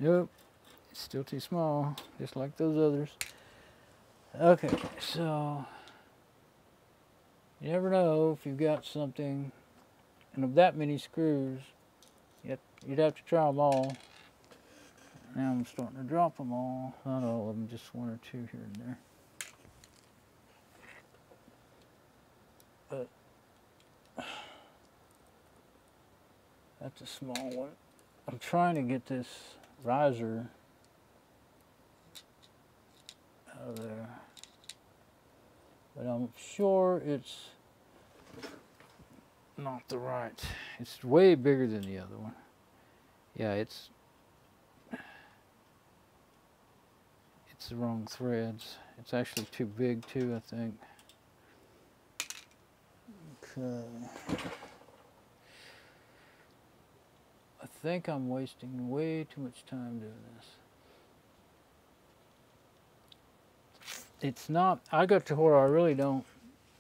Nope. It's still too small, just like those others. Okay, so you never know if you've got something, and of that many screws, you'd have to try them all. Now I'm starting to drop them all. Not all of them, just one or two here and there. But that's a small one. I'm trying to get this riser out of there, but I'm sure it's not the right. It's way bigger than the other one. Yeah, it's the wrong threads. It's actually too big too, I think. Okay. I think I'm wasting way too much time doing this. It's not, I got to where I really don't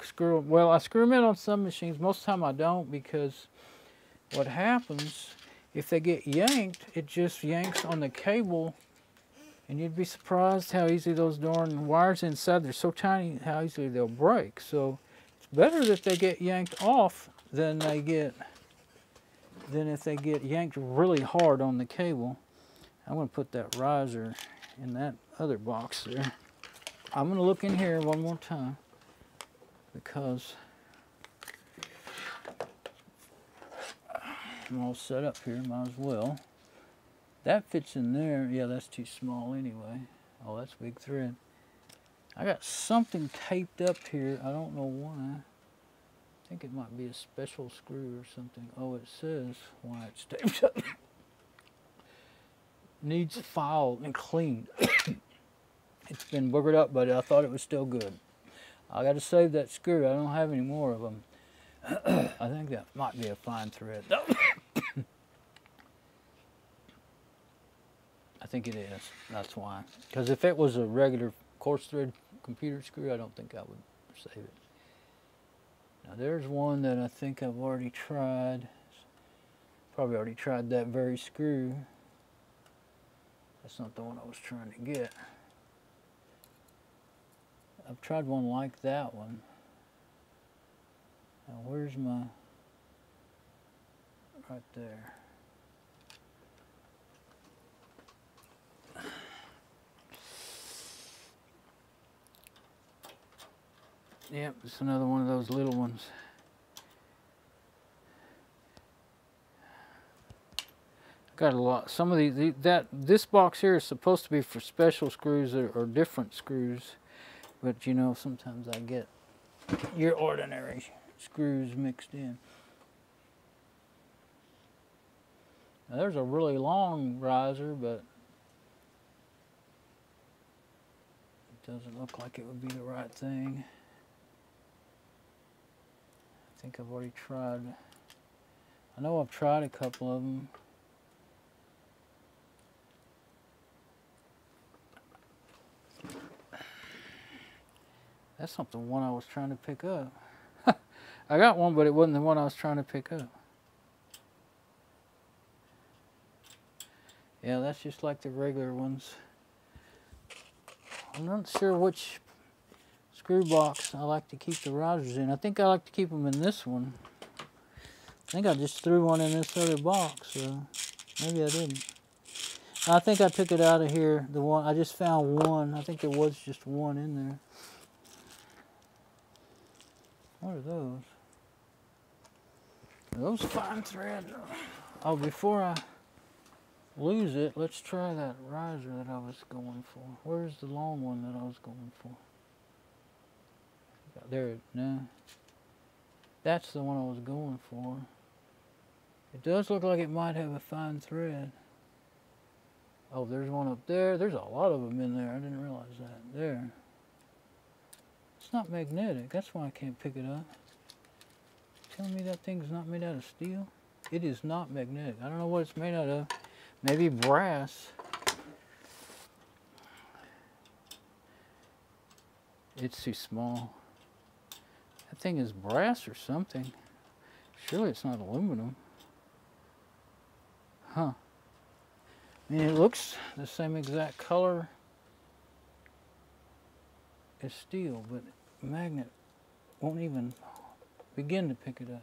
screw, well, I screw them in on some machines. Most of the time I don't, because what happens, if they get yanked, it just yanks on the cable, and you'd be surprised how easily those darn wires inside, they're so tiny, how easily they'll break. So it's better that they get yanked off than if they get yanked really hard on the cable. I'm going to put that riser in that other box there. I'm going to look in here one more time, because I'm all set up here, might as well. That fits in there. Yeah, that's too small anyway. Oh, that's a big thread. I got something taped up here. I don't know why. I think it might be a special screw or something. Oh, it says why it's taped up. Needs filed and cleaned. It's been boogered up, but I thought it was still good. I got to save that screw. I don't have any more of them. I think that might be a fine thread. I think it is. That's why. Because if it was a regular coarse thread computer screw, I don't think I would save it. Now there's one that I think I've already tried. Probably already tried that very screw. That's not the one I was trying to get. I've tried one like that one. Now where's my... right there. Yep, it's another one of those little ones. Got a lot. Some of these, this box here is supposed to be for special screws or different screws, but you know, sometimes I get your ordinary screws mixed in. Now there's a really long riser, but it doesn't look like it would be the right thing. I think I've already tried. I know I've tried a couple of them. That's not the one I was trying to pick up. I got one, but it wasn't the one I was trying to pick up. Yeah, that's just like the regular ones. I'm not sure which screw box I like to keep the risers in. I think I like to keep them in this one. I think I just threw one in this other box, so maybe I didn't. I think I took it out of here. The one I just found one. I think there was just one in there. What are those? Are those fine thread? Oh, before I lose it, let's try that riser that I was going for. Where's the long one that I was going for? There, no. That's the one I was going for. It does look like it might have a fine thread. Oh, there's one up there. There's a lot of them in there. I didn't realize that. There. It's not magnetic. That's why I can't pick it up. Telling me that thing's not made out of steel? It is not magnetic. I don't know what it's made out of. Maybe brass. It's too small. That thing is brass or something. Surely it's not aluminum. Huh. I mean, it looks the same exact color as steel, but magnet won't even begin to pick it up.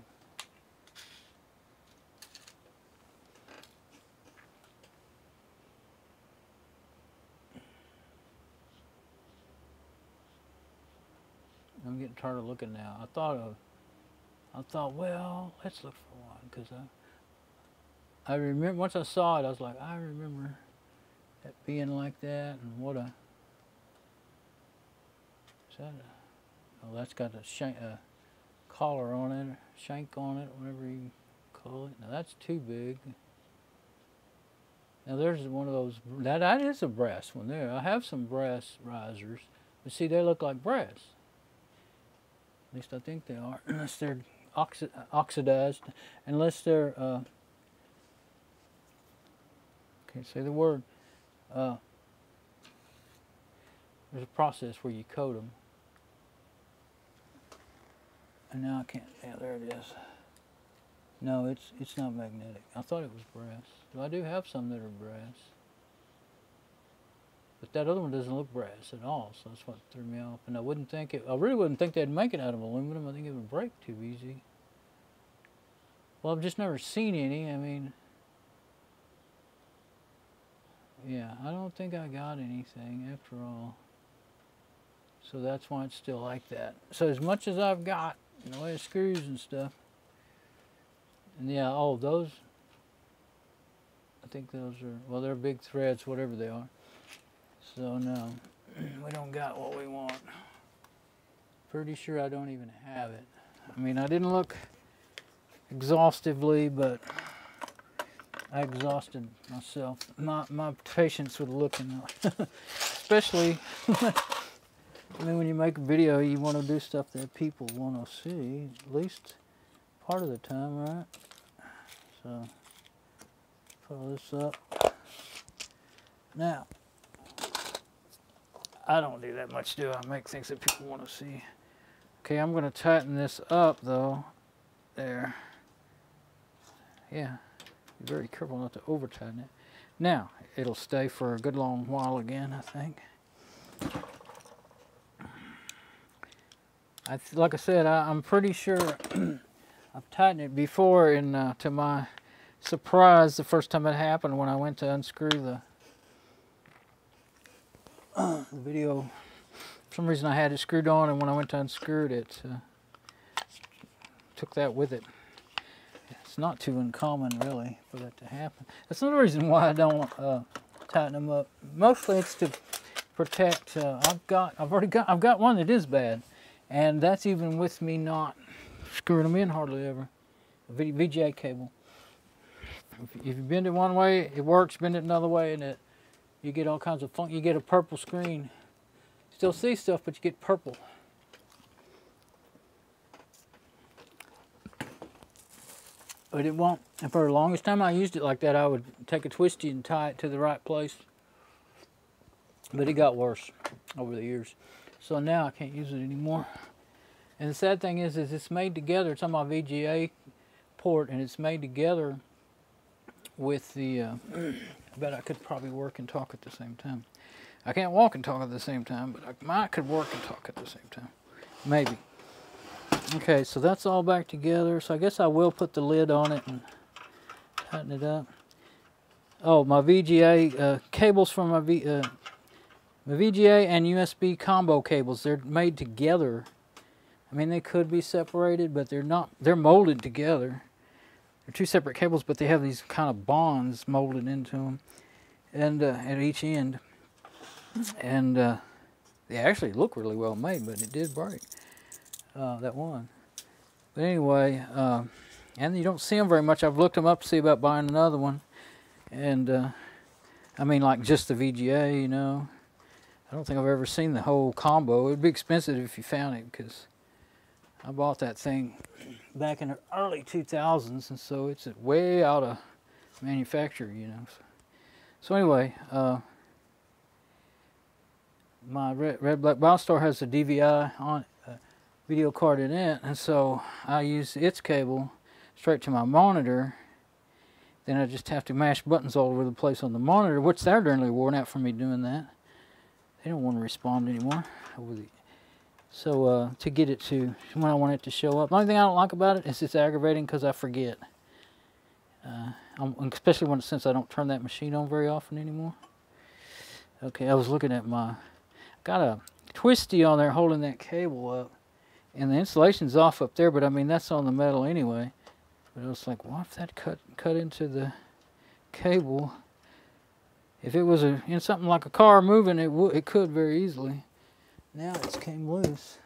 I'm getting tired of looking now. I thought, well, let's look for one, because I remember, once I saw it, I was like, I remember it being like that, and what a, is that a, oh, that's got a collar on it, shank on it, whatever you call it. Now that's too big. Now there's one of those, that is a brass one there. I have some brass risers, but see, they look like brass. At least I think they are, unless they're oxidized, unless they're, can't say the word. There's a process where you coat them. And now I can't, yeah, there it is. No, it's not magnetic. I thought it was brass. I do have some that are brass. But that other one doesn't look brass at all, so that's what threw me off. And I really wouldn't think they'd make it out of aluminum. I think it would break too easy. Well, I've just never seen any. I mean, yeah, I don't think I got anything after all. So that's why it's still like that. So as much as I've got in the way of screws and stuff, and yeah, oh, those, think those are, well, they're big threads, whatever they are. So no, we don't got what we want. Pretty sure I don't even have it. I mean, I didn't look exhaustively, but I exhausted myself. My patience with looking, especially, I mean, when you make a video, you want to do stuff that people want to see, at least part of the time, right? So, pull this up. Now, I don't do that much, do I? Make things that people want to see. Okay, I'm going to tighten this up, though. There. Yeah. Be very careful not to over tighten it. Now, it'll stay for a good long while again, I think. Like I said, I'm pretty sure I've tightened it before, and to my surprise, the first time it happened, when I went to unscrew the video, for some reason I had it screwed on, and when I went to unscrew it, it took that with it. It's not too uncommon, really, for that to happen. That's another reason why I don't tighten them up. Mostly it's to protect. I've got one that is bad, and that's even with me not screwing them in hardly ever. A VGA cable. If you bend it one way, it works. Bend it another way, and you get all kinds of funk. You get a purple screen. Still see stuff, but you get purple. But it won't. And for the longest time I used it like that, I would take a twisty and tie it to the right place. But it got worse over the years. So now I can't use it anymore. And the sad thing is it's made together. It's on my VGA port, and it's made together with the, I bet I could probably work and talk at the same time. I can't walk and talk at the same time, but I might could work and talk at the same time. Maybe. Okay, so that's all back together. So I guess I will put the lid on it and tighten it up. Oh, my VGA cables from my VGA and USB combo cables, they're made together. I mean, they could be separated, but they're not. They're molded together. They're two separate cables, but they have these kind of bonds molded into them, and at each end. And they actually look really well made, but it did break, that one. But anyway, and you don't see them very much. I've looked them up to see about buying another one. And, I mean, like just the VGA, you know. I don't think I've ever seen the whole combo. It would be expensive if you found it, because I bought that thing back in the early 2000s, and so it's way out of manufacture, you know. So anyway, my RedBlackBioStar has a DVI on video card in it, and so I use its cable straight to my monitor. Then I just have to mash buttons all over the place on the monitor, which they're generally worn out from me doing that. They don't want to respond anymore. So to get it to when I want it to show up. The only thing I don't like about it is it's aggravating because I forget. Especially since I don't turn that machine on very often anymore. Okay, I was looking at got a twisty on there holding that cable up. And the insulation's off up there, but I mean, that's on the metal anyway. But I was like, what if that cut into the cable? If it was in something like a car moving, it could very easily. Now it's came loose.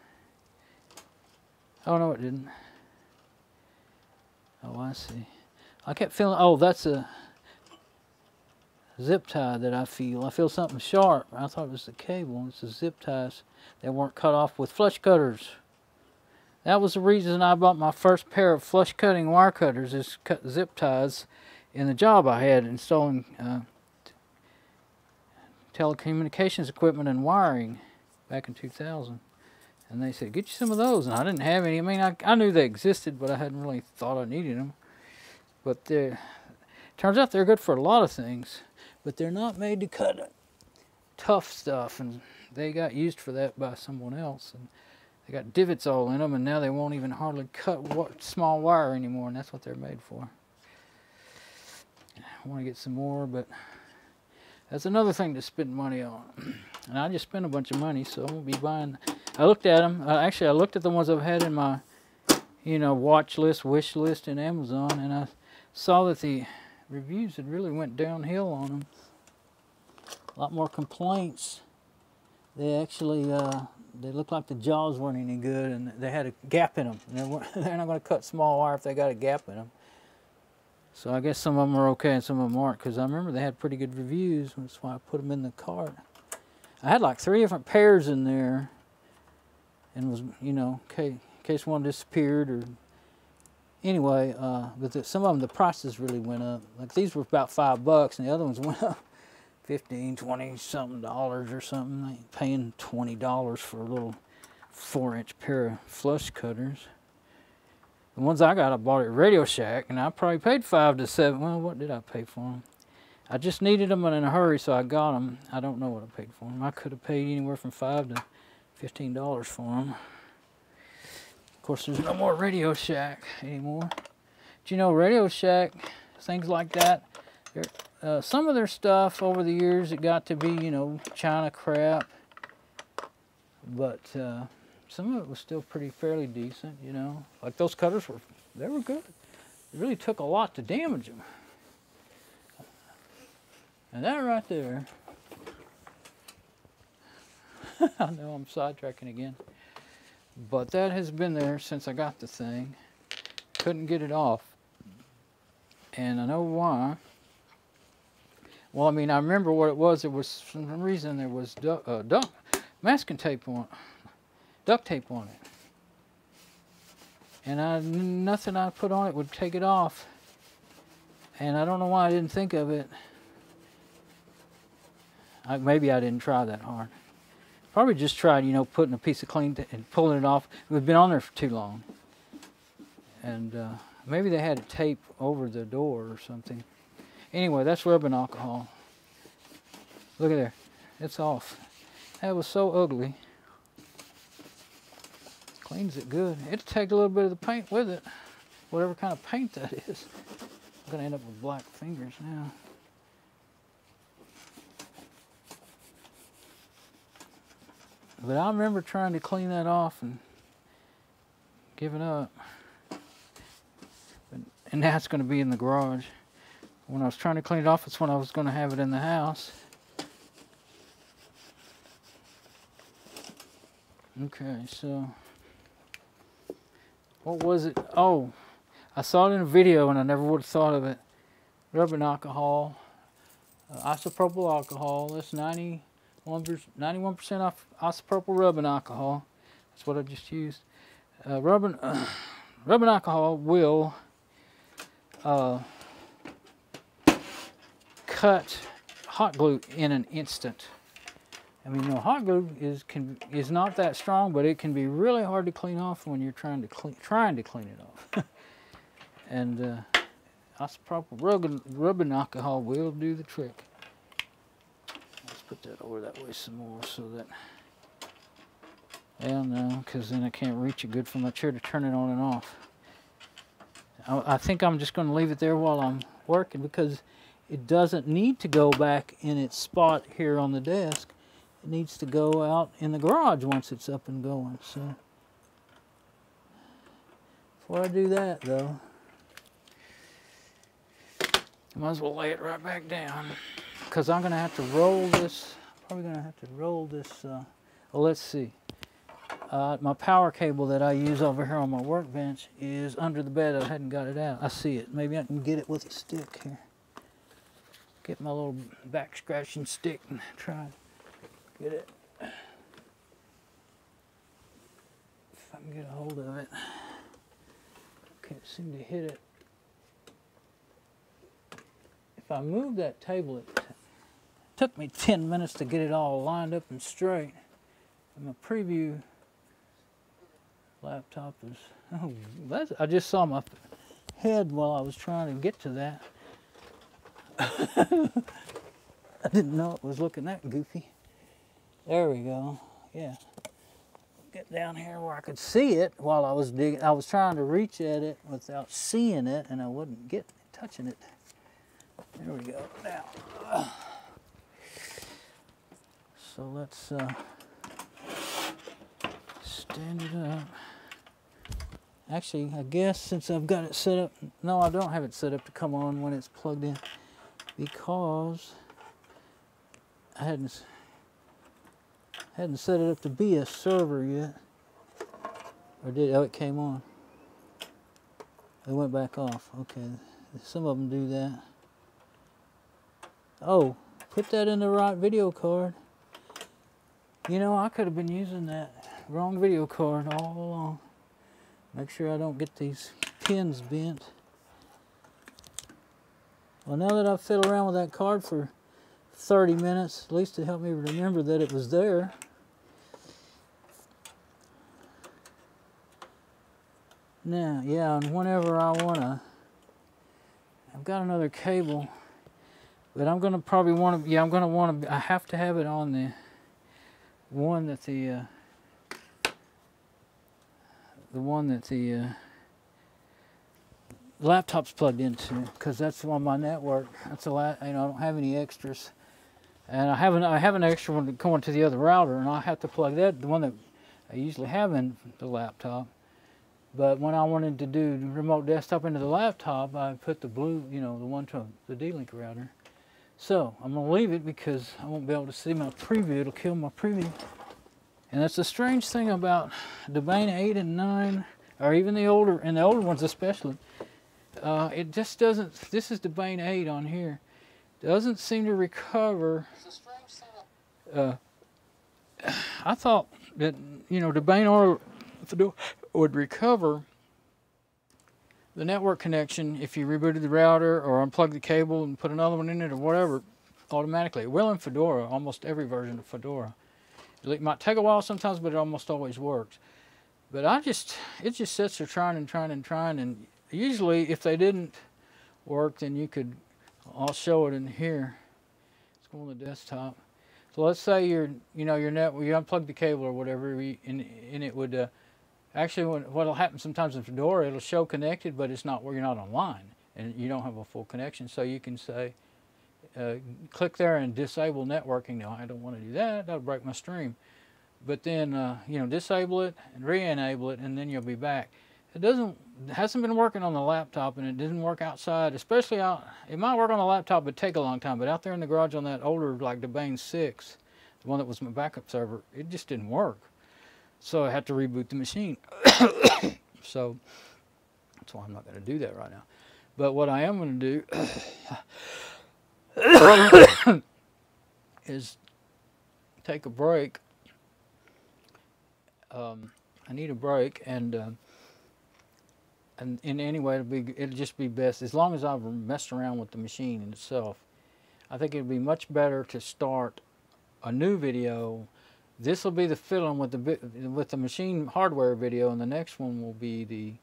Oh no, it didn't. Oh, I see. I kept feeling, oh, that's a zip tie that I feel. I feel something sharp. I thought it was the cable. It's the zip ties that weren't cut off with flush cutters. That was the reason I bought my first pair of flush cutting wire cutters, is cut zip ties in the job I had installing telecommunications equipment and wiring back in 2000. And they said, get you some of those. And I didn't have any. I mean, I knew they existed, but I hadn't really thought I needed them. But turns out they're good for a lot of things, but they're not made to cut tough stuff. And they got used for that by someone else. And they got divots all in them, and now they won't even hardly cut small wire anymore, and that's what they're made for. I want to get some more, but that's another thing to spend money on. And I just spent a bunch of money, so I won't be buying. I looked at them. Actually, I looked at the ones I've had in my, watch list, wish list in Amazon, and I saw that the reviews had really went downhill on them. A lot more complaints. They actually, they looked like the jaws weren't any good, and they had a gap in them. They're not going to cut small wire if they got a gap in them. So I guess some of them are okay and some of them aren't, because I remember they had pretty good reviews. That's why I put them in the cart. I had like 3 different pairs in there, and was, you know, in case one disappeared or anyway. But some of them, the prices really went up. Like these were about $5, and the other ones went up $15, $20 something or something. Like paying $20 for a little 4-inch pair of flush cutters. The ones I got, I bought at Radio Shack, and I probably paid $5 to $7. Well, what did I pay for them? I just needed them in a hurry, so I got them. I don't know what I paid for them. I could have paid anywhere from $5 to $15 for them. Of course, there's no more Radio Shack anymore. But you know, Radio Shack, things like that, some of their stuff over the years, it got to be, you know, China crap. But some of it was still fairly decent, you know. Like those cutters they were good. It really took a lot to damage them. And that right there, I know I'm sidetracking again, but that has been there since I got the thing. Couldn't get it off. And I know why. Well, I mean, I remember what it was. There was some reason there was masking tape on it. Duct tape on it, and nothing I put on it would take it off, and I don't know why I didn't think of it. Maybe I didn't try that hard. Probably just tried, you know, putting a piece of clean and pulling it off. It had been on there for too long, and maybe they had it taped over the door or something. Anyway, that's rubbing alcohol. Look at there, it's off. That was so ugly. Cleans it good. It'll take a little bit of the paint with it, whatever kind of paint that is. I'm gonna end up with black fingers now. But I remember trying to clean that off and giving up. And now it's gonna be in the garage. When I was trying to clean it off, it's when I was gonna have it in the house. Okay, so what was it? Oh, I saw it in a video and I never would have thought of it. Rubbing alcohol, isopropyl alcohol. That's 91% isopropyl rubbing alcohol. That's what I just used. Rubbing alcohol will cut hot glue in an instant. I mean, you know, hot glue is not that strong, but it can be really hard to clean off when you're trying to clean it off. And isopropyl rubbing alcohol will do the trick. Let's put that over that way some more so that, well, no, because then I can't reach it good from my chair to turn it on and off. I think I'm just going to leave it there while I'm working, because it doesn't need to go back in its spot here on the desk. It needs to go out in the garage once it's up and going. So before I do that, though, I might as well lay it right back down, because I'm going to have to roll this. Probably going to have to roll this. Well, let's see. My power cable that I use over here on my workbench is under the bed. I hadn't got it out. I see it. Maybe I can get it with a stick here. Get my little back scratching stick and try. Get it. If I can get a hold of it. Can't seem to hit it. If I move that table, it took me 10 minutes to get it all lined up and straight. And my preview laptop is, oh, I just saw my head while I was trying to get to that. I didn't know it was looking that goofy. There we go. Yeah. Get down here where I could see it while I was digging. I was trying to reach at it without seeing it, and I wouldn't get touching it. There we go. Now, so let's stand it up. Actually, I guess since I've got it set up, no, I don't have it set up to come on when it's plugged in, because I hadn't set it up to be a server yet. Or did? Oh, it came on. It went back off. Okay, some of them do that. Oh, put that in the right video card. You know, I could have been using that wrong video card all along. Make sure I don't get these pins bent. Well, now that I've fiddled around with that card for 30 minutes, at least it helped me remember that it was there. Now, yeah, and whenever I wanna, I've got another cable, but I'm gonna probably want to, yeah, I'm gonna want to, I have to have it on the one that the laptop's plugged into, because that's on my network. That's a lot, you know, I don't have any extras, and I have an extra one going to the other router, and I have to plug that, the one that I usually have in the laptop. But when I wanted to do remote desktop into the laptop, I put the blue, you know, the one to the DLink router. So I'm gonna leave it because I won't be able to see my preview. It'll kill my preview. And that's the strange thing about Domain 8 and 9, or even the older, and the older ones especially. It just doesn't, this is Domain 8 on here, doesn't seem to recover. It's a strange thing. I thought that, you know, Domain or Fedora would recover the network connection if you rebooted the router or unplugged the cable and put another one in it or whatever automatically. It will in Fedora, almost every version of Fedora. It might take a while sometimes, but it almost always works. But it just sits there trying and trying and trying, and usually if they didn't work, then you could, I'll show it in here. Let's go on the desktop. So let's say you unplug the cable or whatever, and it would actually, what'll happen sometimes in Fedora, it'll show connected, but it's not where you're not online, and you don't have a full connection. So you can say, click there and disable networking. No, I don't want to do that. That'll break my stream. But then, you know, disable it and re-enable it, and then you'll be back. It hasn't been working on the laptop, and it didn't work outside, especially out. It might work on the laptop, but take a long time. But out there in the garage on that older, like Domain 6, the one that was my backup server, it just didn't work. So I had to reboot the machine. So that's why I'm not going to do that right now. But what I am going to do is take a break. I need a break, and in any way it'll just be best, as long as I've messed around with the machine in itself. I think it'd be much better to start a new video. This will be the fiddling with the machine hardware video, and the next one will be the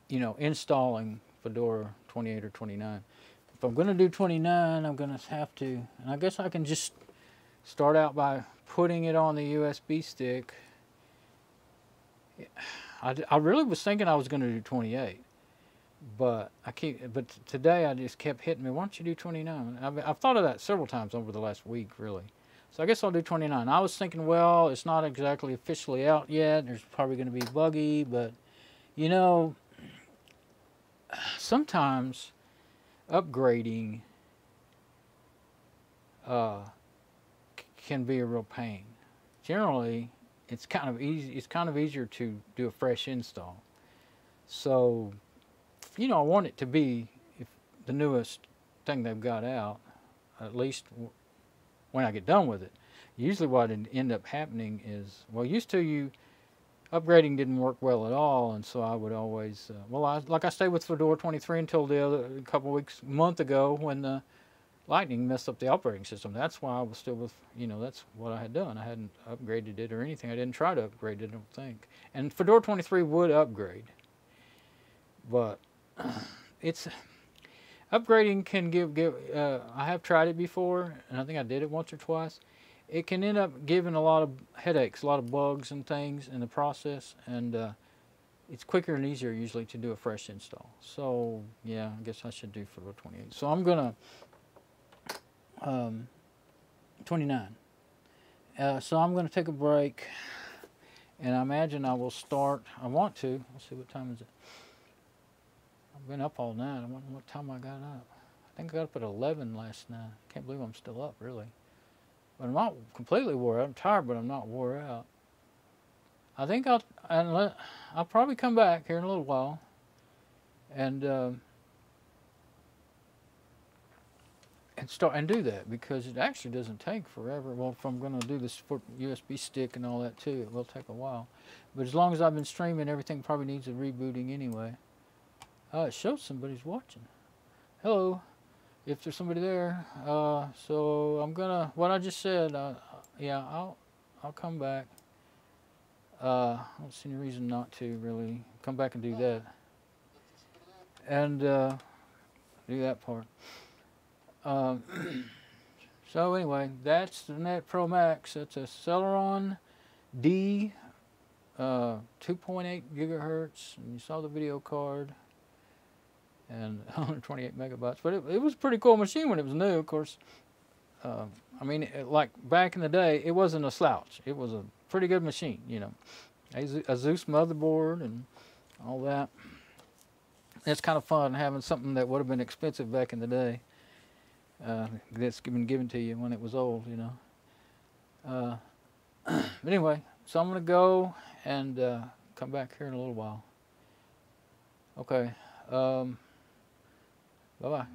you know, installing Fedora 28 or 29. If I'm going to do 29, I'm going to have to, and I guess I can just start out by putting it on the USB stick. I really was thinking I was going to do 28, but today I just kept hitting me. Why don't you do 29? I've thought of that several times over the last week, really. So I guess I'll do 29. I was thinking, well, it's not exactly officially out yet. There's probably going to be buggy, but you know, sometimes upgrading can be a real pain. Generally, it's kind of easy. It's kind of easier to do a fresh install. So, you know, I want it to be the newest thing they've got out, at least when I get done with it. Usually what end up happening is, well, used to upgrading didn't work well at all, and so I would always, I stayed with Fedora 23 until a month ago when the Lightning messed up the operating system. That's why I was still with, you know, that's what I had done. I hadn't upgraded it or anything. I didn't try to upgrade it, I don't think. And Fedora 23 would upgrade, but upgrading can give I have tried it before, and I think I did it once or twice. It can end up giving a lot of headaches, a lot of bugs and things in the process, and it's quicker and easier usually to do a fresh install. So yeah, I guess I should do Fedora 28. So I'm gonna 29. So I'm gonna take a break, And I imagine I will start, I want to, let's see, what time is it? I've been up all night. I wonder what time I got up. I think I got up at 11 last night. Can't believe I'm still up, really. But I'm not completely wore out. I'm tired, but I'm not wore out. I think I'll probably come back here in a little while and start and do that, because it actually doesn't take forever. Well, if I'm going to do this for USB stick and all that too, it will take a while. But as long as I've been streaming, everything probably needs a rebooting anyway. It shows somebody's watching. Hello, if there's somebody there. So I'm gonna, what I just said, yeah, I'll come back. I don't see any reason not to really come back and do that. And do that part. So anyway, that's the NetProMax. It's a Celeron D 2.8 gigahertz, and you saw the video card, and 128 megabytes. But it was a pretty cool machine when it was new, of course. I mean, like back in the day, it wasn't a slouch. It was a pretty good machine, you know. A Zeus motherboard and all that. It's kind of fun having something that would have been expensive back in the day. That's been given to you when it was old, you know. But anyway, so I'm going to go and come back here in a little while. Okay. Bye-bye.